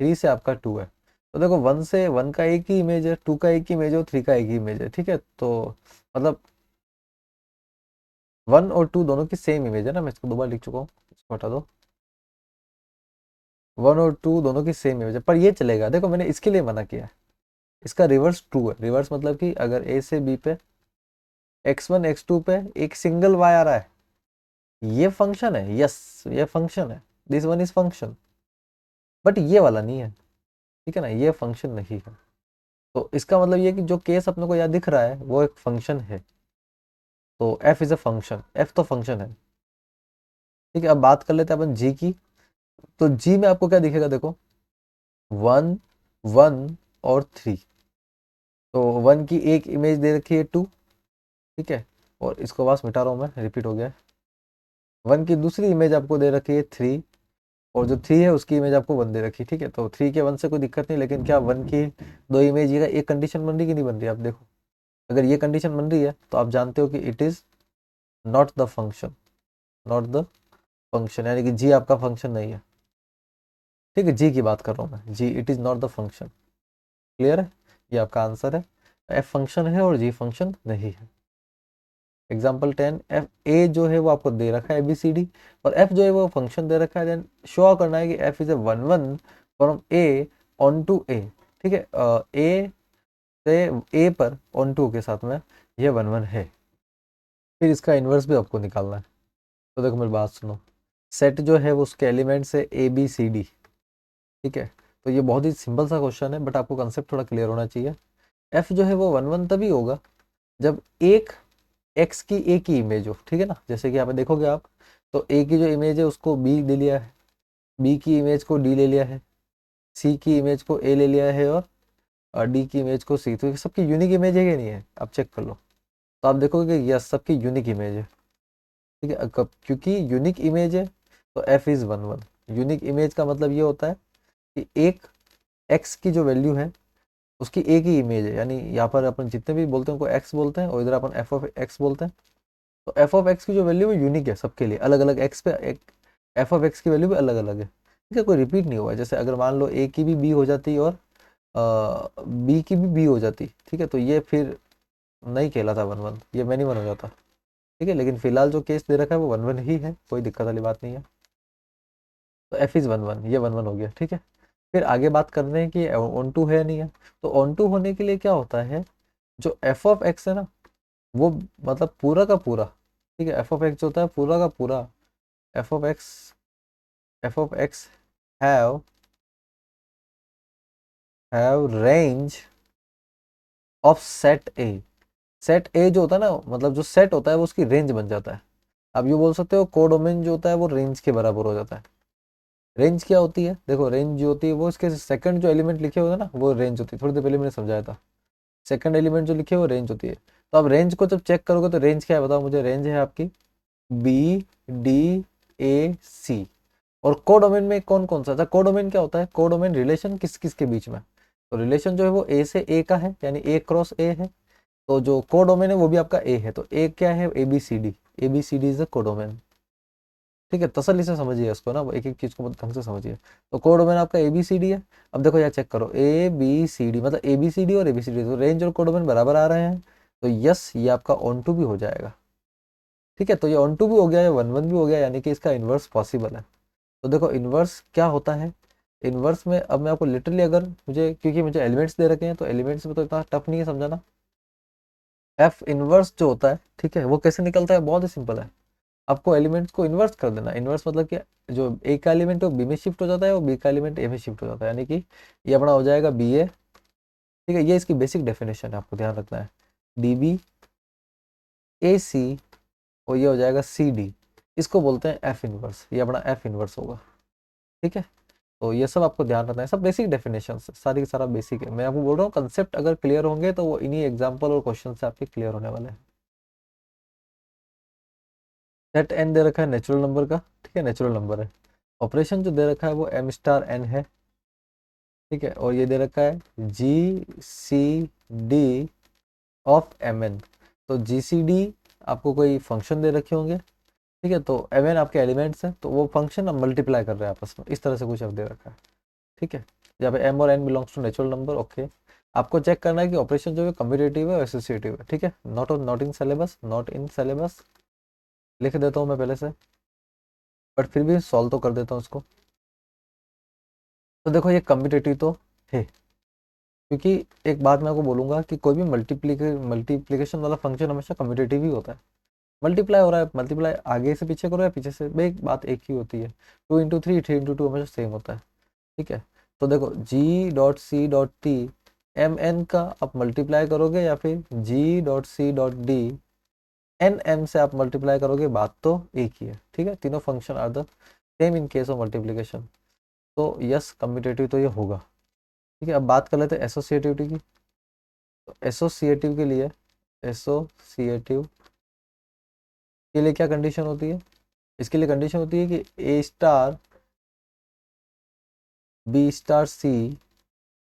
3 से आपका 2 है। तो देखो, 1 से 1 का एक ही इमेज है, 2 का एक ही इमेज है, 3 का एक ही इमेज है। ठीक है, तो मतलब 1 और 2 दोनों की सेम इमेज है ना, मैं इसको 2 बार लिख चुका हूँ, इसको हटा दो। 1 और 2 दोनों की सेम इमेज है, पर ये चलेगा। देखो, मैंने इसके लिए मना किया है, इसका रिवर्स ट्रू है। रिवर्स मतलब कि अगर ए से बी पे x1 x2 पे एक सिंगल y आ रहा है, ये फंक्शन है, यस ये फंक्शन है, this one is function. But ये वाला नहीं है। ठीक है ना, ये फंक्शन नहीं है। तो इसका मतलब ये कि जो केस अपने को यहाँ दिख रहा है वो एक फंक्शन है। तो f is a function, f तो फंक्शन है। ठीक है, अब बात कर लेते हैं अपन g की। तो g में आपको क्या दिखेगा, देखो 1 1 और 3। तो 1 की एक इमेज दे रखी है 2। ठीक है, और इसको बस मिटा रहा हूँ मैं, रिपीट हो गया। 1 की दूसरी इमेज आपको दे रखी है 3, और जो 3 है उसकी इमेज आपको 1 दे रखी है। ठीक है, तो 3 के 1 से कोई दिक्कत नहीं, लेकिन क्या 1 की दो इमेज ये एक कंडीशन बन रही कि नहीं बन रही, आप देखो। अगर ये कंडीशन बन रही है तो आप जानते हो कि it is not the function, not the function, यानी कि जी आपका फंक्शन नहीं है। ठीक है, जी की बात कर रहा हूँ मैं, g it is not the function. Clear है, ये आपका आंसर है। एफ फंक्शन है और जी फंक्शन नहीं है। एग्जाम्पल 10, एफ ए जो है वो आपको दे रखा है ABCD, और एफ जो है वो फंक्शन दे रखा है। देन शो करना है कि f is a 1 1 from A onto A. ठीक है, ए से ए पर ऑन टू के साथ में ये 1 1 है। फिर इसका इन्वर्स भी आपको निकालना है। तो देखो, मेरी बात सुनो। सेट जो है वो उसके एलिमेंट्स है ABCD। ठीक है, तो ये बहुत ही सिंपल सा क्वेश्चन है, बट आपको कंसेप्ट थोड़ा क्लियर होना चाहिए। एफ जो है वो 1 1 तभी होगा जब एक एक्स की एक ही इमेज हो। ठीक है ना, जैसे कि यहाँ पे देखोगे आप, तो ए की जो इमेज है उसको बी ले लिया है, बी की इमेज को डी ले लिया है, सी की इमेज को ए ले लिया है, और डी की इमेज को सी। तो ये सबकी यूनिक इमेज है कि नहीं है, आप चेक कर लो। तो आप देखोगे कि यस, सबकी यूनिक इमेज है। ठीक है, क्योंकि यूनिक इमेज है तो एफ इज 1 1। यूनिक इमेज का मतलब ये होता है कि एक एक्स की जो वैल्यू है उसकी एक ही इमेज है, यानी यहाँ पर अपन जितने भी बोलते हैं उनको एक्स बोलते हैं, और इधर अपन एफ ऑफ एक्स बोलते हैं। तो एफ ऑफ एक्स की जो वैल्यू है यूनिक है सबके लिए, अलग अलग एक्स पे एक एफ ऑफ एक्स की वैल्यू भी अलग अलग है। ठीक है, कोई रिपीट नहीं हुआ है। जैसे अगर मान लो ए की भी बी हो जाती और बी की भी बी हो जाती, ठीक है, तो ये फिर नहीं कहलाता 1 1, ये मैनी वन हो जाता। ठीक है, लेकिन फिलहाल जो केस दे रखा है वो 1 1 ही है, कोई दिक्कत वाली बात नहीं है। तो एफ इज 1 1, ये 1 1 हो गया। ठीक है, फिर आगे बात करते हैं कि ऑन टू है या नहीं है। तो ऑन टू होने के लिए क्या होता है, जो एफ ऑफ एक्स है ना वो मतलब पूरा का पूरा, ठीक है, एफ ऑफ एक्स जो होता है पूरा का पूरा, F of x, f of x have range of set A. Set ए जो होता है ना, मतलब जो सेट होता है वो उसकी रेंज बन जाता है। अब ये बोल सकते हो कोडोमेन जो होता है वो रेंज के बराबर हो जाता है। रेंज क्या होती है, देखो रेंज जो होती है वो इसके सेकंड जो एलिमेंट लिखे हुए हैं ना वो रेंज होती है, थोड़ी देर पहले मैंने समझाया था। सेकंड एलिमेंट जो लिखे हुए रेंज होती है। तो अब रेंज को जब चेक करोगे तो रेंज क्या है बताओ मुझे, रेंज है आपकी बी डी ए सी। और कोडोमेन में कौन कौन सा था, कोडोमेन क्या होता है, कोडोमेन रिलेशन किस किस के बीच में, तो रिलेशन जो है वो ए से ए का है, यानी ए क्रॉस ए है। तो जो कोडोमेन है वो भी आपका ए है, तो ए क्या है, A B C D, A B C D is the codomain. ठीक है, तसल्ली से समझिए इसको ना, एक एक चीज को ढंग से समझिए। तो कोडोमेन आपका ए बी सी डी है। अब देखो यार चेक करो, ए बी सी डी मतलब ए बी सी डी और ए बी सी डी, तो रेंज और कोडोमेन बराबर आ रहे हैं, तो यस ये आपका ऑन टू भी हो जाएगा। ठीक है, तो ये ऑन टू भी हो गया, ये वन वन भी हो गया, यानी कि इसका इन्वर्स पॉसिबल है। तो देखो इन्वर्स क्या होता है, इन्वर्स में अब मैं आपको लिटरली, अगर मुझे, क्योंकि मुझे एलिमेंट्स दे रखे हैं तो एलिमेंट्स में तो इतना टफ नहीं है समझाना। एफ इनवर्स जो होता है, ठीक है, वो कैसे निकलता है, बहुत ही सिंपल है। आपको एलिमेंट्स को इन्वर्स कर देना, इन्वर्स मतलब कि जो ए का एलिमेंट है वो बी में शिफ्ट हो जाता है और बी का एलिमेंट ए में शिफ्ट हो जाता है, यानी कि ये अपना हो जाएगा बी ए। ठीक है, ये इसकी बेसिक डेफिनेशन है, आपको ध्यान रखना है, डी बी ए सी, और ये हो जाएगा सी डी। इसको बोलते हैं एफ इनवर्स, ये अपना एफ इनवर्स होगा। ठीक है, तो ये सब आपको ध्यान रखना है, सब बेसिक डेफिनेशन है, सारी की सारा बेसिक है। मैं आपको बोल रहा हूँ कंसेप्ट अगर क्लियर होंगे तो वो इन्हीं एग्जाम्पल और क्वेश्चन से आपके क्लियर होने वाले हैं। सेट एन दे रखा है नेचुरल नंबर का, ठीक है, नेचुरल नंबर है। ऑपरेशन जो दे रखा है वो एम स्टार एन है। ठीक है, और ये दे रखा है G C D of m n. तो जी सी डी आपको कोई फंक्शन दे रखे होंगे, ठीक है, तो एम एन आपके एलिमेंट्स हैं, तो वो फंक्शन अब मल्टीप्लाई कर रहे हैं आपस में, इस तरह से कुछ अब दे रखा है। ठीक है, यहाँ पे एम और n belongs to natural number. Okay, आपको चेक करना है कि ऑपरेशन जो है कम्यूटेटिव है और एसोसिएटिव है। ठीक है, not in syllabus, not in syllabus लिख देता हूँ मैं पहले से, बट फिर भी सॉल्व तो कर देता हूँ इसको। तो देखो ये कम्यूटेटिव तो है, क्योंकि एक बात मैं आपको बोलूंगा कि कोई भी मल्टीप्लीकेशन वाला फंक्शन हमेशा कम्यूटेटिव ही होता है। मल्टीप्लाई हो रहा है, मल्टीप्लाई आगे से पीछे करो या पीछे से, भाई एक बात एक ही होती है, 2 × 3 3 × 2 हमेशा सेम होता है। ठीक है, तो देखो g dot c dot t m n का आप मल्टीप्लाई करोगे या फिर g dot c dot d n m से आप मल्टीप्लाई करोगे, बात तो एक ही है। ठीक है, तीनों function are the same in case of multiplication. तो यस कम्यूटेटिव तो ये होगा। ठीक है, अब बात कर लेते हैं एसोसिएटिविटी की। तो एसोसिएटिव के लिए, एसोसिएटिव के लिए क्या कंडीशन होती है, इसके लिए कंडीशन होती है कि ए स्टार बी स्टार सी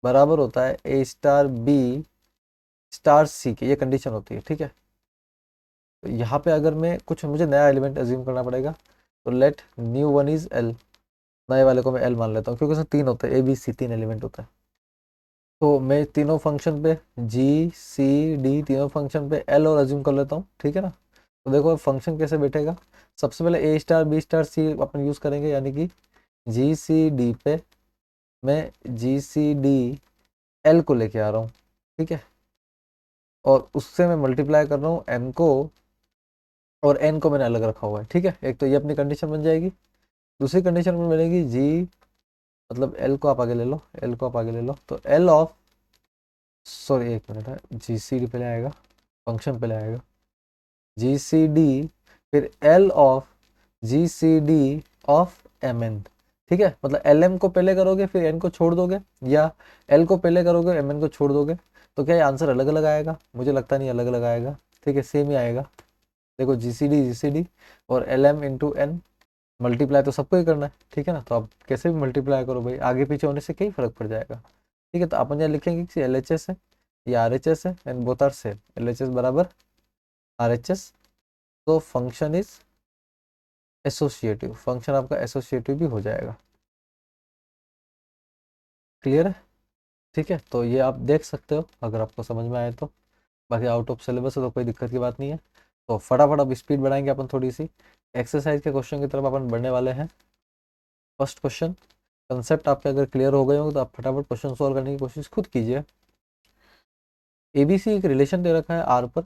बराबर होता है ए स्टार बी स्टार सी की, ये कंडीशन होती है। ठीक है, तो यहाँ पे अगर मैं कुछ, मुझे नया एलिमेंट अज्यूम करना पड़ेगा, तो let new one is l, नए वाले को मैं एल मान लेता हूँ, क्योंकि उसमें तीन होते हैं, ए बी सी तीन एलिमेंट होता है। तो मैं तीनों फंक्शन पे जी सी डी तीनों फंक्शन पे एल और अज्यूम कर लेता हूँ। ठीक है ना, तो देखो फंक्शन कैसे बैठेगा, सबसे पहले ए स्टार बी स्टार सी अपन यूज़ करेंगे, यानी कि जी सी डी पे मैं जी सी डी एल को लेके आ रहा हूँ। ठीक है, और उससे मैं मल्टीप्लाई कर रहा हूँ एम को, और एन को मैंने अलग रखा हुआ है। ठीक है, एक तो ये अपनी कंडीशन बन जाएगी। दूसरी कंडीशन में मिलेगी जी, मतलब एल को आप आगे ले लो, एल को आप आगे ले लो, तो एल ऑफ, सॉरी एक मिनट है, जी सी डी पहले आएगा, फंक्शन पहले आएगा, जी सी डी, फिर l of G C D of m n. ठीक है, मतलब एल एम को पहले करोगे फिर एन को छोड़ दोगे, या एल को पहले करोगे एम एन को छोड़ दोगे, तो क्या ये आंसर अलग अलग आएगा, मुझे लगता नहीं अलग अलग आएगा। ठीक है, सेम ही आएगा। देखो जी सी डी और l m into n, multiply तो सबको ही करना है। ठीक है ना, तो आप कैसे भी मल्टीप्लाई करो भाई, आगे पीछे होने से कई फर्क पड़ जाएगा। ठीक है, तो अपन यहाँ लिखेंगे कि एल एच एस है या आर एच एस है, and both are same, L H S बराबर आर एच एस। तो फंक्शन इज एसोसिएटिव, फंक्शन आपका एसोसिएटिव भी हो जाएगा। क्लियर है? ठीक है, तो ये आप देख सकते हो अगर आपको समझ में आए तो, बाकी आउट ऑफ सिलेबस है तो कोई दिक्कत की बात नहीं है। तो फटाफट अब स्पीड बढ़ाएंगे अपन थोड़ी सी, एक्सरसाइज के क्वेश्चन की तरफ अपन बढ़ने वाले हैं। फर्स्ट क्वेश्चन, कंसेप्ट आपके अगर क्लियर हो गए होंगे तो आप फटाफट क्वेश्चन सॉल्व करने की कोशिश खुद कीजिए। एबीसी एक रिलेशन दे रखा है आर पर,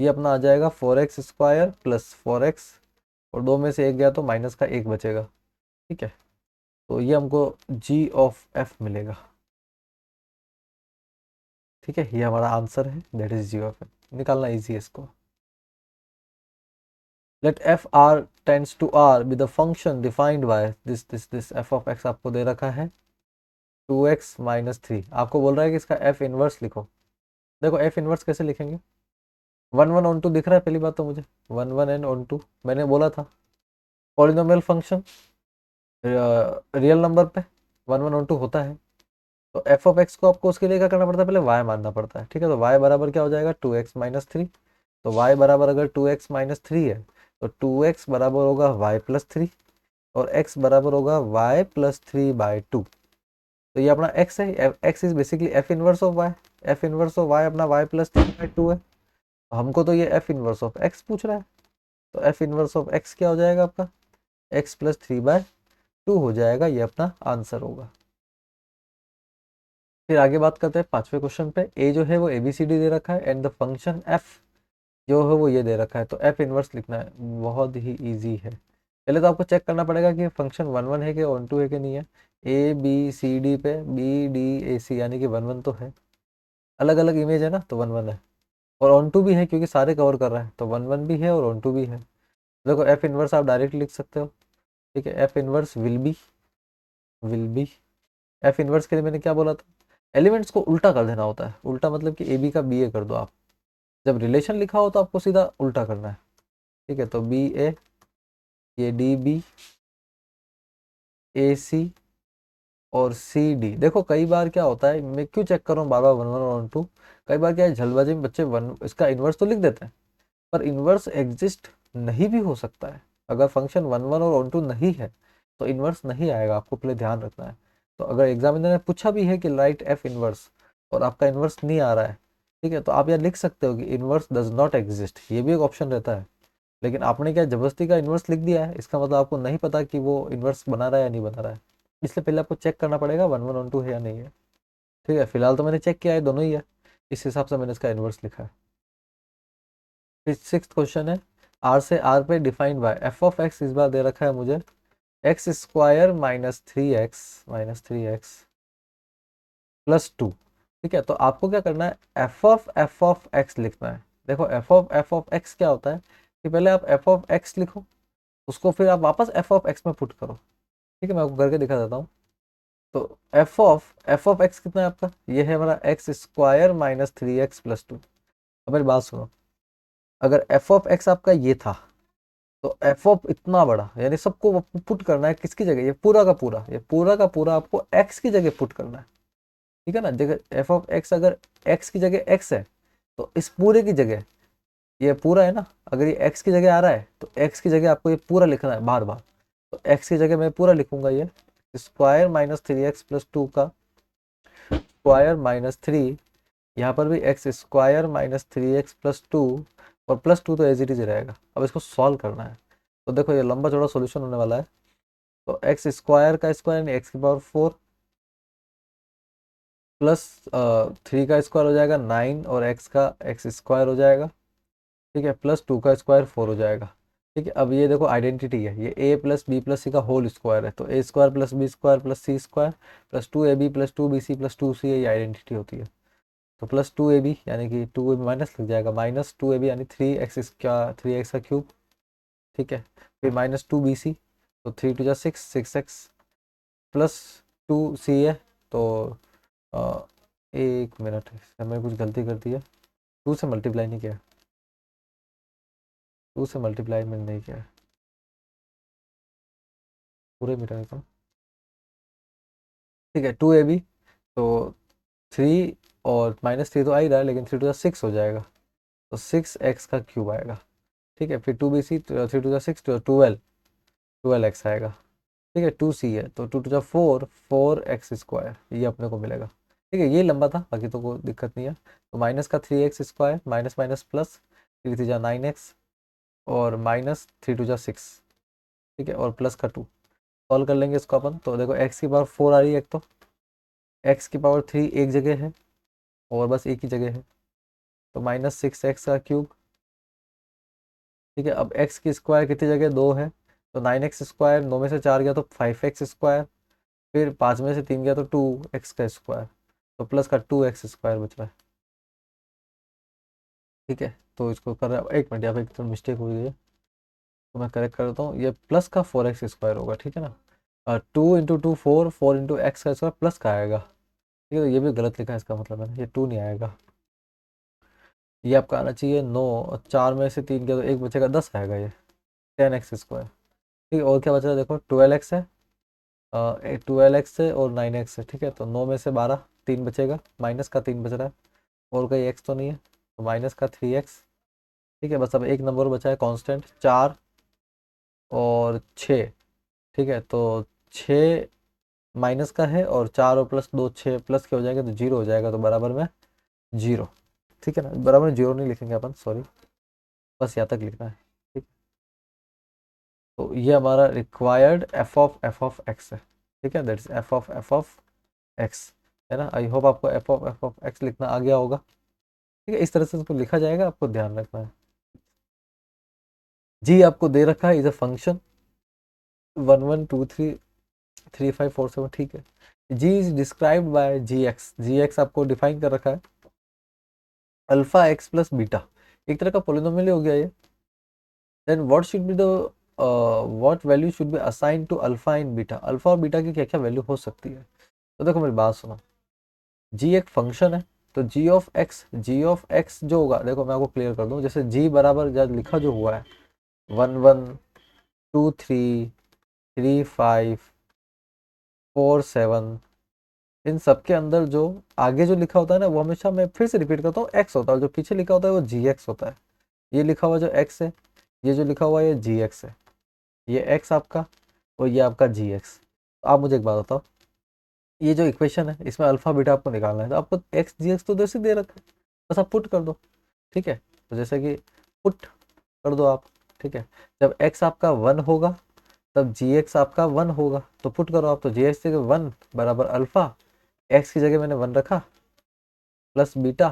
ये अपना आ जाएगा 4x² प्लस 4x, और 2 में से एक गया तो माइनस का 1 बचेगा। ठीक है, तो ये हमको g ऑफ f मिलेगा। ठीक है, ये हमारा आंसर है, that is g of f। निकालना इजी है इसको। Let f R tends to R be the function defined by this f of x आपको दे रखा है 2x माइनस 3। आपको बोल रहा है कि इसका एफ इनवर्स लिखो। देखो एफ इनवर्स कैसे लिखेंगे, 1 1 ऑन 2 दिख रहा है पहली बात तो मुझे, 1 1 and 1 2 मैंने बोला था पॉलिनोमियल फंक्शन रियल नंबर पे 1 1 और 2 होता है। तो एफ ऑफ एक्स को आपको उसके लिए क्या करना पड़ता है, पहले y मानना पड़ता है। ठीक है, तो y बराबर क्या हो जाएगा 2x माइनस 3। तो y बराबर अगर 2x माइनस 3 है तो 2x बराबर होगा y प्लस 3, और x बराबर होगा y प्लस 3/2। तो ये अपना x है, x is basically f inverse of y। f inverse of y अपना y प्लस 3/2 है। हमको तो ये f इनवर्स ऑफ x पूछ रहा है, तो f इनवर्स ऑफ x क्या हो जाएगा आपका, x प्लस 3/2 हो जाएगा। ये अपना आंसर होगा। फिर आगे बात करते हैं 5वें क्वेश्चन पे। ए जो है वो ABCD दे रखा है एंड द फंक्शन f जो है वो ये दे रखा है। तो f इनवर्स लिखना है, बहुत ही इजी है। पहले तो आपको चेक करना पड़ेगा कि फंक्शन 1 1 है कि 1 2 है कि नहीं है। ABCD पे BDAC यानी कि 1 1 तो है, अलग अलग इमेज है ना, तो 1 1 है। और ऑन टू भी है क्योंकि सारे कवर कर रहा है, तो 1 1 भी है और ऑन टू भी है। देखो एफ इनवर्स आप डायरेक्ट लिख सकते हो। ठीक है, F inverse will be F inverse के लिए मैंने क्या बोला था, एलिमेंट्स को उल्टा कर देना होता है। उल्टा मतलब कि AB का BA कर दो आप। जब रिलेशन लिखा हो तो आपको सीधा उल्टा करना है। ठीक है, तो BA, ये DB, AC और CD। देखो कई बार क्या होता है, मैं क्यों चेक कर रहा हूँ बार बार 1 1 और 1 2, कई बार क्या है जल्दबाजी में बच्चे वन इसका इन्वर्स तो लिख देते हैं, पर इन्वर्स एग्जिस्ट नहीं भी हो सकता है। अगर फंक्शन 1 1 और 1 2 नहीं है तो इन्वर्स नहीं आएगा, आपको पहले ध्यान रखना है। तो अगर एग्जामिनर ने पूछा भी है कि राइट एफ इन्वर्स और आपका इन्वर्स नहीं आ रहा है, ठीक है, तो आप यहाँ लिख सकते हो कि इन्वर्स डज नॉट एग्जिस्ट, ये भी एक ऑप्शन रहता है। लेकिन आपने क्या जबरदस्ती का इन्वर्स लिख दिया है, इसका मतलब आपको नहीं पता कि वो इन्वर्स बना रहा है या नहीं बना रहा है। इसलिए पहले आपको चेक करना पड़ेगा 1 1 1 2 है या नहीं है। ठीक है, फिलहाल तो मैंने चेक किया है, दोनों ही है, इस हिसाब से मैंने इसका इन्वर्स लिखा है। फिर 6th क्वेश्चन है, आर से आर पे defined by f of x. इस बार दे रखा है मुझे x² -3x प्लस 2। ठीक है, तो आपको क्या करना है, एफ ऑफ एक्स लिखना है। देखो एफ ऑफ एक्स क्या होता है कि पहले आप एफ ऑफ एक्स लिखो, उसको फिर आप वापस एफ ऑफ एक्स में पुट करो। ठीक है, मैं आपको करके दिखा देता हूँ। तो एफ ऑफ एक्स कितना है आपका, ये है हमारा x² -3x प्लस 2। अब मेरी बात सुनो, अगर एफ ऑफ एक्स आपका ये था, तो एफ ऑफ इतना बड़ा यानी सबको पुट करना है किसकी जगह, ये पूरा का पूरा आपको एक्स की जगह पुट करना है। ठीक है ना, जगह एफ ऑफ एक्स अगर एक्स की जगह एक्स है तो इस पूरे की जगह ये पूरा है ना, अगर ये एक्स की जगह आ रहा है तो एक्स की जगह आपको ये पूरा लिखना है बार बार। तो एक्स की जगह मैं पूरा लिखूंगा, ये स्क्वायर -3x प्लस 2 का स्क्वायर -3, यहाँ पर भी x² -3x प्लस 2, और प्लस 2 तो एज इट इज रहेगा। अब इसको सॉल्व करना है, तो देखो ये लंबा चौड़ा सॉल्यूशन होने वाला है। तो x² का स्क्वायर यानी x⁴ प्लस 3 का स्क्वायर हो जाएगा 9, और x का x² हो जाएगा। ठीक है, प्लस 2 का स्क्वायर 4 हो जाएगा। ठीक है, अब ये देखो आइडेंटिटी है, ये a प्लस बी प्लस सी का होल स्क्वायर है, तो a² plus b² plus c² plus 2ab plus 2bc plus 2c, ये आइडेंटिटी होती है। तो प्लस 2ab यानी कि 2ab माइनस लग जाएगा, -2ab यानी 3x का क्यूब। ठीक है, फिर -2bc, तो 3 2 जा 6 6x प्लस 2c है। तो अ, एक मिनट, मैंने कुछ गलती कर दी है, 2 से मल्टीप्लाई नहीं किया, 2 से मल्टीप्लाई मैंने नहीं किया, पूरे मिटा देता हूँ। ठीक है, 2ab, तो 3 और -3 तो आ ही रहा है, लेकिन 3 2 जा 6 हो जाएगा, तो 6x का क्यूब आएगा। ठीक है, फिर 2bc, 3 2 जा 6 12x आएगा। ठीक है, 2c है, तो 2 2 जा 4x², ये अपने को मिलेगा। ठीक है, ये लंबा था, बाकी तो कोई दिक्कत नहीं है। तो माइनस का 3x² माइनस माइनस प्लस 3 3 जा 9x, और -3 2 जा 6। ठीक है, और प्लस का 2, सॉल्व कर लेंगे इसको अपन। तो देखो x⁴ आ रही है, एक तो x⁴ एक जगह है और बस एक ही जगह है, तो -6x का क्यूब ठीक है, अब एक्स की स्क्वायर कितनी जगह 2 है, तो 9x², 9 में से 4 गया तो 5x², फिर 5 में से 3 गया तो 2x², तो प्लस का 2x² बच रहा है। ठीक है, तो इसको कर रहा है, एक मिनट यहाँ पे एक तो मिस्टेक हो गई है, तो मैं करेक्ट करता हूँ, ये प्लस का 4x² होगा, ठीक है ना। 2 × 2 4, 4 × x² प्लस का आएगा। ठीक है, तो ये भी गलत लिखा है, इसका मतलब है ये 2 नहीं आएगा, ये आपका आना चाहिए 9, और 4 में से 3 गया तो एक बचेगा, 10 आएगा ये, 10x²। ठीक है, और क्या बच रहा है देखो, 12x है, 12x है और 9x है। ठीक है, तो 9 में से 12, 3 बचेगा, माइनस का 3 बच रहा है, और कोई एक्स तो नहीं है, तो माइनस का 3x। ठीक है, बस अब एक नंबर बचा है कांस्टेंट, 4 और 6। ठीक है, तो 6 माइनस का है, और 4 और प्लस 2, 6 प्लस के हो जाएगा तो 0 हो जाएगा, तो बराबर में 0। ठीक है ना, बराबर में 0 नहीं लिखेंगे अपन, सॉरी, बस यहाँ तक लिखना है। ठीक, तो ये हमारा रिक्वायर्ड f(f(x) है। ठीक है, दैट्स f(f(x) है ना। आई होप आपको f(f(x) लिखना आ गया होगा। ठीक है, इस तरह से इसको लिखा जाएगा, आपको ध्यान रखना है। जी आपको दे रखा है, इज अ फंक्शन 1 1 2 3 3 5 4 7। ठीक है, g is described by g x आपको डिफाइन कर रखा है, अल्फा एक्स प्लस बीटा, एक तरह का पोलिनोमियल हो गया ये। Then what should be the what value should be assign to alpha in beta, alpha और बीटा की क्या क्या वैल्यू हो सकती है। तो देखो मेरी बात सुनो, जी एक फंक्शन है, तो जी ऑफ एक्स जो होगा, देखो मैं आपको क्लियर कर दूं, जैसे जी बराबर जब लिखा जो हुआ है 1 1 2 3 3 5 4 7, इन सब के अंदर जो आगे जो लिखा होता है ना, वो हमेशा, मैं फिर से रिपीट करता हूँ, एक्स होता है, और जो पीछे लिखा होता है वो जी एक्स होता है। ये लिखा हुआ जो एक्स है, ये जो लिखा हुआ है ये जी एक्स है, ये एक्स आपका, और ये आपका जी एक्स। तो आप मुझे एक बात बताओ, ये जो इक्वेशन है इसमें अल्फा बीटा आपको निकालना है, तो आपको एक्स जी एक्स तो जैसे दे रखा है, बस आप पुट कर दो। ठीक है, तो जैसे कि पुट कर दो आप। ठीक है, जब एक्स आपका 1 होगा तब जी एक्स आपका 1 होगा, तो पुट करो आप, तो जी एक्स 1 बराबर अल्फा, एक्स की जगह मैंने 1 रखा, प्लस बीटा,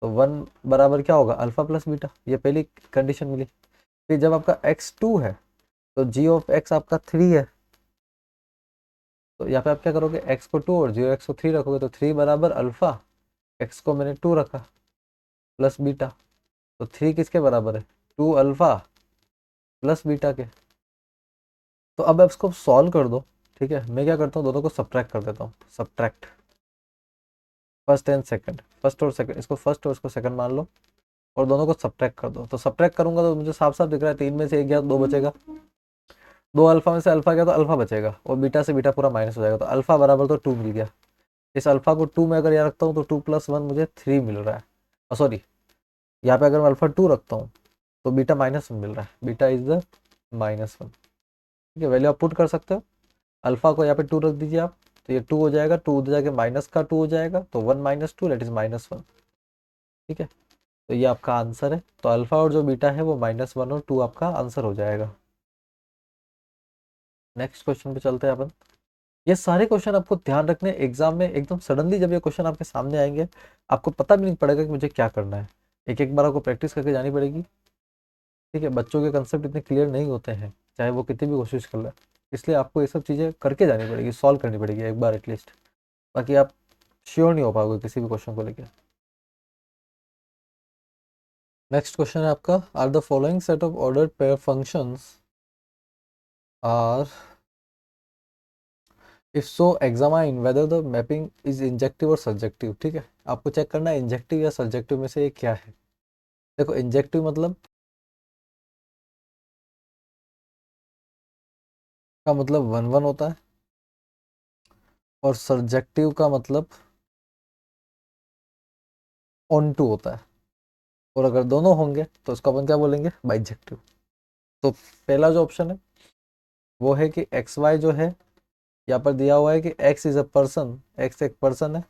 तो 1 बराबर क्या होगा, अल्फा प्लस बीटा, ये पहली कंडीशन मिली। फिर जब आपका x2 है, तो जी ऑफ एक्स आपका 3 है, तो यहाँ पे आप क्या करोगे, x को 2 और जी एक्स को 3 रखोगे, तो 3 बराबर अल्फा, x को मैंने 2 रखा, प्लस बीटा, तो 3 किसके बराबर है, 2 अल्फा प्लस बीटा के। तो अब आप इसको सॉल्व कर दो। ठीक है, मैं क्या करता हूँ, दोनों को सब्ट्रैक्ट कर देता हूँ, subtract first and second, first और सेकंड, इसको फर्स्ट और इसको सेकंड मान लो, और दोनों को सब्ट्रैक्ट कर दो। तो सब्ट्रैक्ट करूंगा तो मुझे साफ साफ दिख रहा है, 3 में से 1 गया तो 2 बचेगा, 2 अल्फा में से अल्फा गया तो अल्फा बचेगा, और बीटा से बीटा पूरा माइनस हो जाएगा, तो अल्फा बराबर तो 2 मिल गया। इस अल्फा को 2 में अगर यहाँ रखता हूँ तो 2 + 1 मुझे 3 मिल रहा है, सॉरी, यहाँ पे अगर मैं अल्फा 2 रखता हूँ तो बीटा -1 मिल रहा है, बीटा इज द -1। ठीक है, वैल्यू आप पुट कर सकते हो, अल्फा को यहाँ पे 2 रख दीजिए आप, तो ये 2 हो जाएगा, 2 उधर जाके माइनस का 2 हो जाएगा, तो 1 - 2 दैट इज -1। ठीक है, तो ये आपका आंसर है, तो अल्फा और जो बीटा है वो -1 और 2 आपका आंसर हो जाएगा। नेक्स्ट क्वेश्चन पे चलते हैं अपन। ये सारे क्वेश्चन आपको ध्यान रखने, एग्जाम में एकदम सडनली जब ये क्वेश्चन आपके सामने आएंगे, आपको पता भी नहीं पड़ेगा कि मुझे क्या करना है, एक एक बार आपको प्रैक्टिस करके जानी पड़ेगी। ठीक है, बच्चों के कंसेप्ट इतने क्लियर नहीं होते हैं, चाहे वो कितनी भी कोशिश कर ले, इसलिए आपको ये सब चीज़ें करके जानी पड़ेगी, सॉल्व करनी पड़ेगी एक बार एटलीस्ट, बाकी आप श्योर नहीं हो पाओगे किसी भी क्वेश्चन को लेकर। नेक्स्ट क्वेश्चन है आपका, are the following set of ordered pair functions are, if so examine whether the mapping is injective और सब्जेक्टिव। ठीक है, आपको चेक करना है इंजेक्टिव या सब्जेक्टिव में से ये क्या है। देखो इंजेक्टिव मतलब, का मतलब 1 1 होता है, और सब्जेक्टिव का मतलब ऑन टू होता है, और अगर दोनों होंगे तो उसको अपन क्या बोलेंगे, बाइजेक्टिव। तो पहला जो ऑप्शन है वो है कि एक्स वाई जो है, यहाँ पर दिया हुआ है कि x is a person, x एक पर्सन है,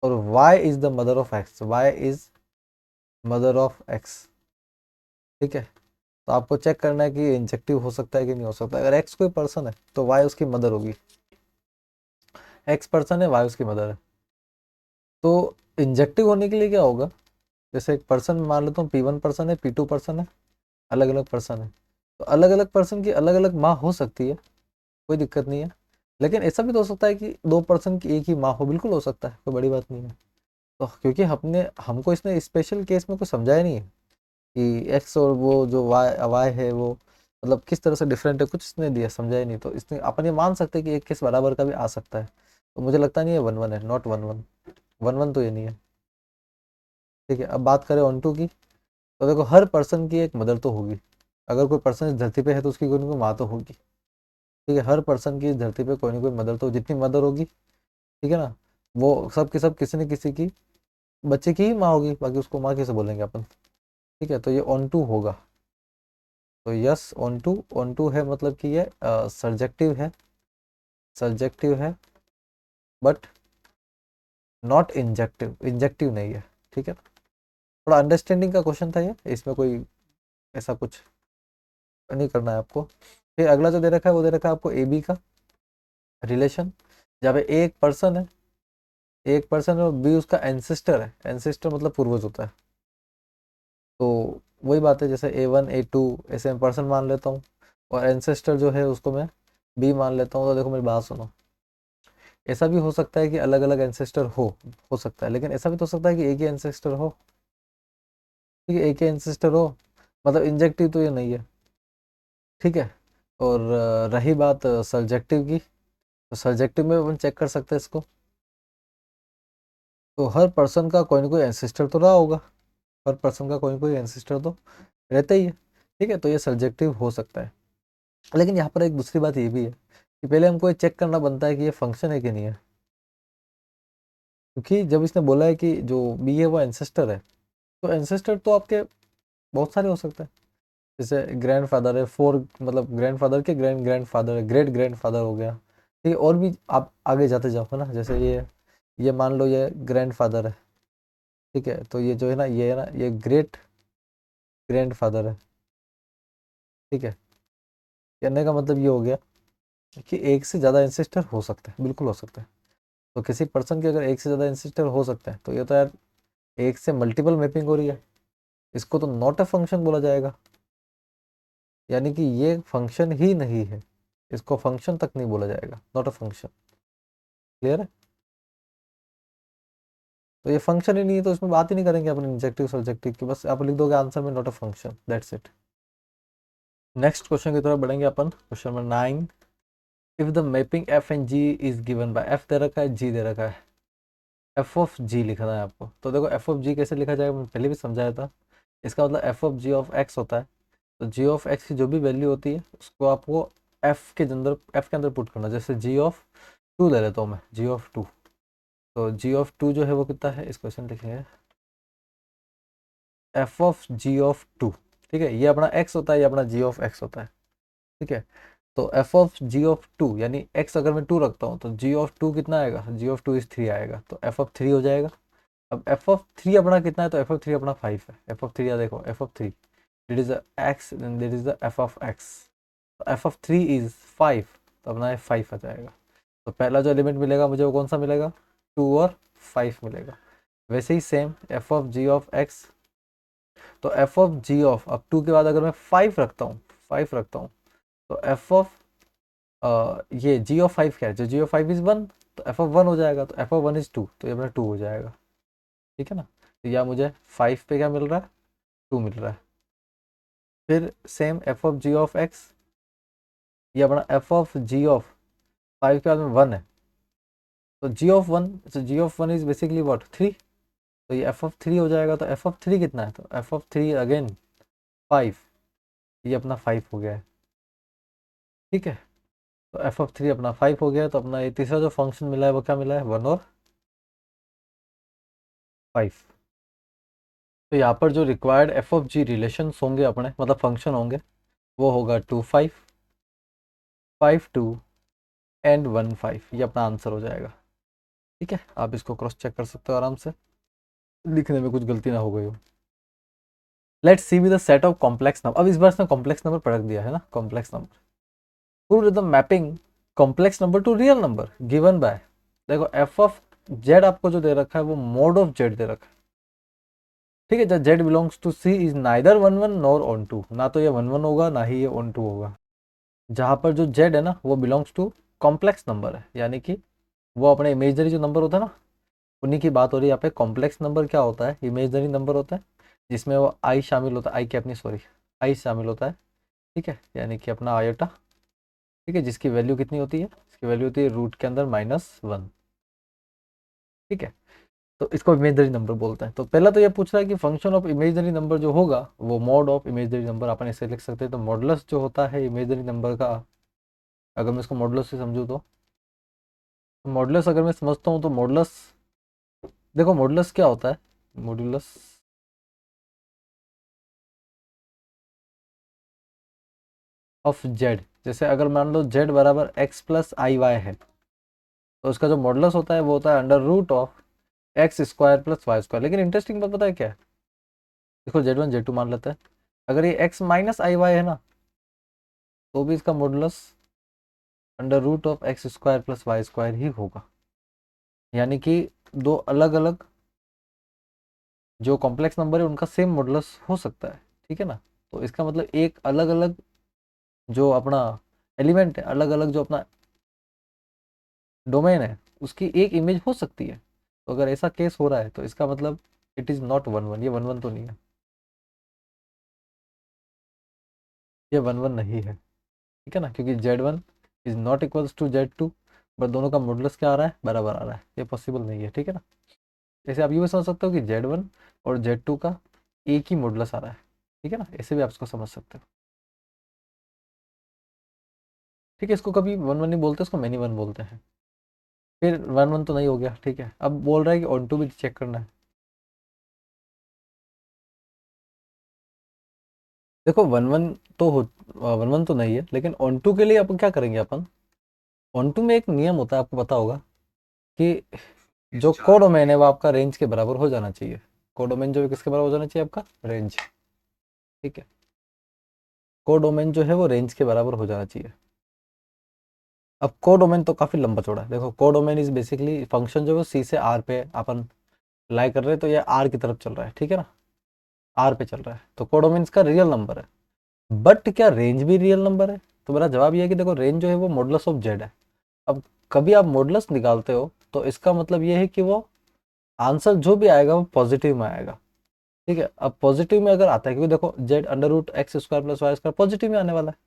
और y is the mother of x, y is mother of x. ठीक है, तो आपको चेक करना है कि इंजेक्टिव हो सकता है कि नहीं हो सकता। अगर एक्स कोई पर्सन है तो वाई उसकी मदर होगी, एक्स पर्सन है, वाई उसकी मदर है। तो इंजेक्टिव होने के लिए क्या होगा, जैसे एक पर्सन मान लेता हूँ P1 पर्सन है, P2 पर्सन है, अलग अलग पर्सन है, तो अलग अलग पर्सन की अलग अलग माँ हो सकती है, कोई दिक्कत नहीं है। लेकिन ऐसा भी तो हो सकता है कि दो पर्सन की एक ही माँ हो, बिल्कुल हो सकता है, कोई बड़ी बात नहीं है। तो क्योंकि हमने हमको इसने स्पेशल केस में कुछ समझाया नहीं है कि एक्स और वो जो वाई वाई है वो मतलब किस तरह से डिफरेंट है, कुछ इसने दिया समझाया नहीं। तो इसने अपन ये मान सकते हैं कि एक केस बराबर का भी आ सकता है। तो मुझे लगता नहीं है 1-1 है, नॉट 1-1, 1-1 तो ये नहीं है। ठीक है, अब बात करें ऑन टू की। तो देखो हर पर्सन की एक मदर तो होगी, अगर कोई पर्सन इस धरती पे है तो उसकी कोई ना कोई माँ तो होगी। ठीक है, हर पर्सन की इस धरती पे कोई ना कोई मदर, तो जितनी मदर होगी, ठीक है ना, वो सब के सब किसी न किसी की बच्चे की ही माँ होगी, बाकी उसको माँ कैसे बोलेंगे अपन। ठीक है, तो ये ऑन टू होगा। तो यस ऑन टू है, मतलब कि ये सब्जेक्टिव है, सब्जेक्टिव है, बट नॉट इंजेक्टिव, इंजेक्टिव नहीं है। ठीक है, थोड़ा अंडरस्टैंडिंग का क्वेश्चन था ये, इसमें कोई ऐसा कुछ नहीं करना है आपको। फिर अगला जो दे रखा है वो दे रखा है आपको ए बी का रिलेशन, जहाँ पे एक पर्सन है, एक पर्सन है और बी उसका एंसेस्टर है। एंसेस्टर मतलब पूर्वज होता है। तो वही बात है, जैसे A1 A2 ऐसे मैं पर्सन मान लेता हूँ, और एंसेस्टर जो है उसको मैं बी मान लेता हूँ। तो देखो मेरी बात सुनो, ऐसा भी हो सकता है कि अलग अलग एंसेस्टर हो सकता है, लेकिन ऐसा भी तो हो सकता है कि एक ही एंसेस्टर हो। ठीक है, एक ही एंसेस्टर हो, मतलब इंजेक्टिव तो ये नहीं है। ठीक है, और रही बात सब्जेक्टिव की, तो सब्जेक्टिव में अपन चेक कर सकते हैं इसको। तो हर पर्सन का कोई ना कोई एंसेस्टर तो रहा होगा, हर पर्सन का कोई ना कोई एंसेस्टर तो रहता ही है। ठीक है, तो ये सब्जेक्टिव हो सकता है। लेकिन यहाँ पर एक दूसरी बात ये भी है कि पहले हमको ये चेक करना बनता है कि ये फंक्शन है कि नहीं है। क्योंकि जब इसने बोला है कि जो बी है वो एंसेस्टर है, तो एंसेस्टर तो आपके बहुत सारे हो सकते हैं। जैसे ग्रैंड फादर है, फोर मतलब ग्रैंड फादर के ग्रैंड ग्रैंड फादर है, ग्रेट ग्रैंड फादर हो गया। ठीक है, और भी आप आगे जाते जाओ है ना, जैसे ये मान लो ये ग्रैंड फादर है। ठीक है, तो ये जो है ना ये ग्रेट ग्रैंड फादर है। ठीक है, कहने का मतलब ये हो गया कि एक से ज़्यादा एंसेस्टर हो सकते हैं, बिल्कुल हो सकते हैं। तो किसी पर्सन के अगर एक से ज़्यादा एंसेस्टर हो सकते हैं, तो ये तो यार एक से मल्टीपल मैपिंग हो रही है, इसको तो नॉट अ फंक्शन बोला जाएगा। यानी कि ये फंक्शन ही नहीं है, इसको फंक्शन तक नहीं बोला जाएगा, नॉट अ फंक्शन। क्लियर है? तो ये फंक्शन ही नहीं है, तो इसमें बात ही नहीं करेंगे अपन इंजेक्टिव सब्जेक्टिव की, बस आप लिख दोगे आंसर में not a function, that's it. Next question की तरफ बढ़ेंगे अपन, question number 9। If the mapping f and g is given by, f दे रखा है, जी दे रखा है, एफ ऑफ जी लिखना है आपको। तो देखो एफ ऑफ जी कैसे लिखा जाएगा, मैंने पहले भी समझाया था। इसका मतलब f of g of x होता है। तो जी ऑफ एक्स की जो भी वैल्यू होती है उसको आपको एफ के अंदर पुट करना। जैसे जी ऑफ टू ले लेता हूँ मैं, जी ऑफ टू। तो जी ऑफ टू जो है वो कितना है, इस क्वेश्चन लिखेंगे f of g of two. ठीक है, ये अपना एक्स होता है, ये अपना जी ऑफ एक्स होता है। ठीक है, तो f of g of two यानी एक्स अगर मैं टू रखता हूँ तो जी ऑफ टू कितना आएगा, g of two is three आएगा, तो एफ ऑफ थ्री हो जाएगा। अब एफ ऑफ थ्री अपना कितना है, तो एफ ऑफ थ्री अपना फाइव है। एफ ऑफ थ्री या देखो f of three that is x and that is the f of x. F of three is five, तो अपना फाइव आ जाएगा। तो पहला जो एलिमेंट मिलेगा मुझे वो कौन सा मिलेगा, टू और फाइव मिलेगा। वैसे ही same f of g of x, तो एफ ऑफ जी ऑफ अब टू के बाद अगर मैं फाइव रखता हूँ, तो एफ ऑफ ये जी ऑफ फाइव क्या है, जो g of five is one, तो एफ ऑफ वन हो जाएगा, तो f of one is two, तो ये अपना टू हो जाएगा। ठीक है ना, तो या मुझे फाइव पे क्या मिल रहा है, टू मिल रहा है। फिर same f of g of x, ये अपना f of g of five के बाद में वन है, तो जी ऑफ वन, तो g of one is basically what, three. तो ये एफ ऑफ थ्री हो जाएगा। तो एफ ऑफ थ्री कितना है, तो f of three again five, ये अपना फाइव हो गया है। ठीक है, तो एफ ऑफ थ्री अपना फाइव हो गया है। तो अपना ये तीसरा जो फंक्शन मिला है वो क्या मिला है, वन और फाइव। तो यहाँ पर जो required f of g relation होंगे अपने, मतलब फंक्शन होंगे, वो होगा two five, five two and one five, ये अपना आंसर हो जाएगा। ठीक है, आप इसको क्रॉस चेक कर सकते हो आराम से, लिखने में कुछ गलती ना हो गई हो। Let's see with the set of complex number. अब इस बार इसने कॉम्प्लेक्स नंबर पढ़ दिया है ना, complex number prove the mapping complex number two real number given by. देखो एफ ऑफ जेड आपको जो दे रखा है वो मोड ऑफ जेड दे रखा है। ठीक है, जब z belongs to C is neither one one nor onto, ना तो ये वन वन होगा ना ही ये ऑन टू होगा। जहाँ पर जो जेड है ना वो बिलोंग्स टू कॉम्प्लेक्स नंबर है, यानी कि वो अपने इमेजनरी जो नंबर होता है ना उन्हीं की बात हो रही है यहाँ पे। कॉम्प्लेक्स नंबर क्या होता है, इमेजनरी नंबर होता है जिसमें वो आई शामिल होता है, आई क्या अपनी सॉरी आई शामिल होता है, ठीक है, यानी कि अपना आयोटा, ठीक है, जिसकी वैल्यू कितनी होती है, इसकी वैल्यू होती है रूट के अंदर -1, ठीक है। तो इसको इमेजनरी नंबर बोलते हैं। तो पहला तो ये पूछ रहा है कि फंक्शन ऑफ इमेजनरी नंबर जो होगा वो मॉड ऑफ इमेजनरी नंबर, अपन ऐसे लिख सकते हैं। तो मॉडुलस जो होता है इमेजनरी नंबर का, अगर मैं इसको मॉडुलस से समझूँ तो मॉडुलस अगर मैं समझता हूँ तो मॉडुलस, देखो मॉडुलस क्या होता है, मॉडुलस ऑफ जेड, जैसे अगर मान लो जेड बराबर एक्स प्लस आई वाई है तो उसका जो मॉडुलस होता है वो होता है under root of x square plus y square. लेकिन इंटरेस्टिंग बात पता है क्या है, देखो जेड वन जेड टू मान लेते हैं, अगर ये एक्स माइनस आई वाई है ना तो भी इसका modulus under root of x square plus y square ही होगा। यानी कि दो अलग अलग जो कॉम्प्लेक्स नंबर है उनका सेम मॉडुलस हो सकता है, ठीक है ना। तो इसका मतलब एक अलग अलग जो अपना एलिमेंट है, अलग अलग जो अपना डोमेन है उसकी एक इमेज हो सकती है। तो अगर ऐसा केस हो रहा है तो इसका मतलब it is not one one, ये वन वन तो नहीं है, ये वन वन नहीं है, ठीक है ना, क्योंकि z one is not equals to z two, but दोनों का मॉडुलस क्या आ रहा है, बराबर आ रहा है, ये पॉसिबल नहीं है, ठीक है ना। जैसे आप ये भी समझ सकते हो कि जेड वन और जेड टू का एक ही मॉडुलस आ रहा है, ठीक है ना, ऐसे भी आप इसको समझ सकते हो, ठीक है। इसको कभी वन वन नहीं बोलते, इसको मैनी वन बोलते हैं। फिर वन वन तो नहीं हो गया, ठीक है, अब बोल रहा है कि ऑन टू भी चेक करना है। देखो वन वन तो हो, वन वन तो नहीं है, लेकिन ऑन टू के लिए अपन क्या करेंगे, अपन ऑन टू में एक नियम होता है, आपको पता होगा कि जो कोडोमेन है वो आपका रेंज के बराबर हो जाना चाहिए। कोडोमेन जो है किसके बराबर हो जाना चाहिए, आपका रेंज, ठीक है। कोडोमेन जो है वो रेंज के बराबर हो जाना चाहिए। अब कोडोमेन तो काफी लंबा चौड़ा है। देखो कोडोमेन इज बेसिकली फंक्शन जो है सी से आर पे अपन लाई कर रहे हैं, तो ये आर की तरफ चल रहा है, ठीक है ना, आर पे चल रहा है, तो कोडोमेन इसका रियल नंबर है। बट क्या रेंज भी रियल नंबर है, तो मेरा जवाब ये है कि देखो रेंज जो है वो मॉडुलस ऑफ जेड है। अब कभी आप मॉडुलस निकालते हो तो इसका मतलब ये है कि वो आंसर जो भी आएगा वो पॉजिटिव में आएगा, ठीक है। अब पॉजिटिव में अगर आता है, क्योंकि देखो z under root x square plus y square positive में आने वाला है,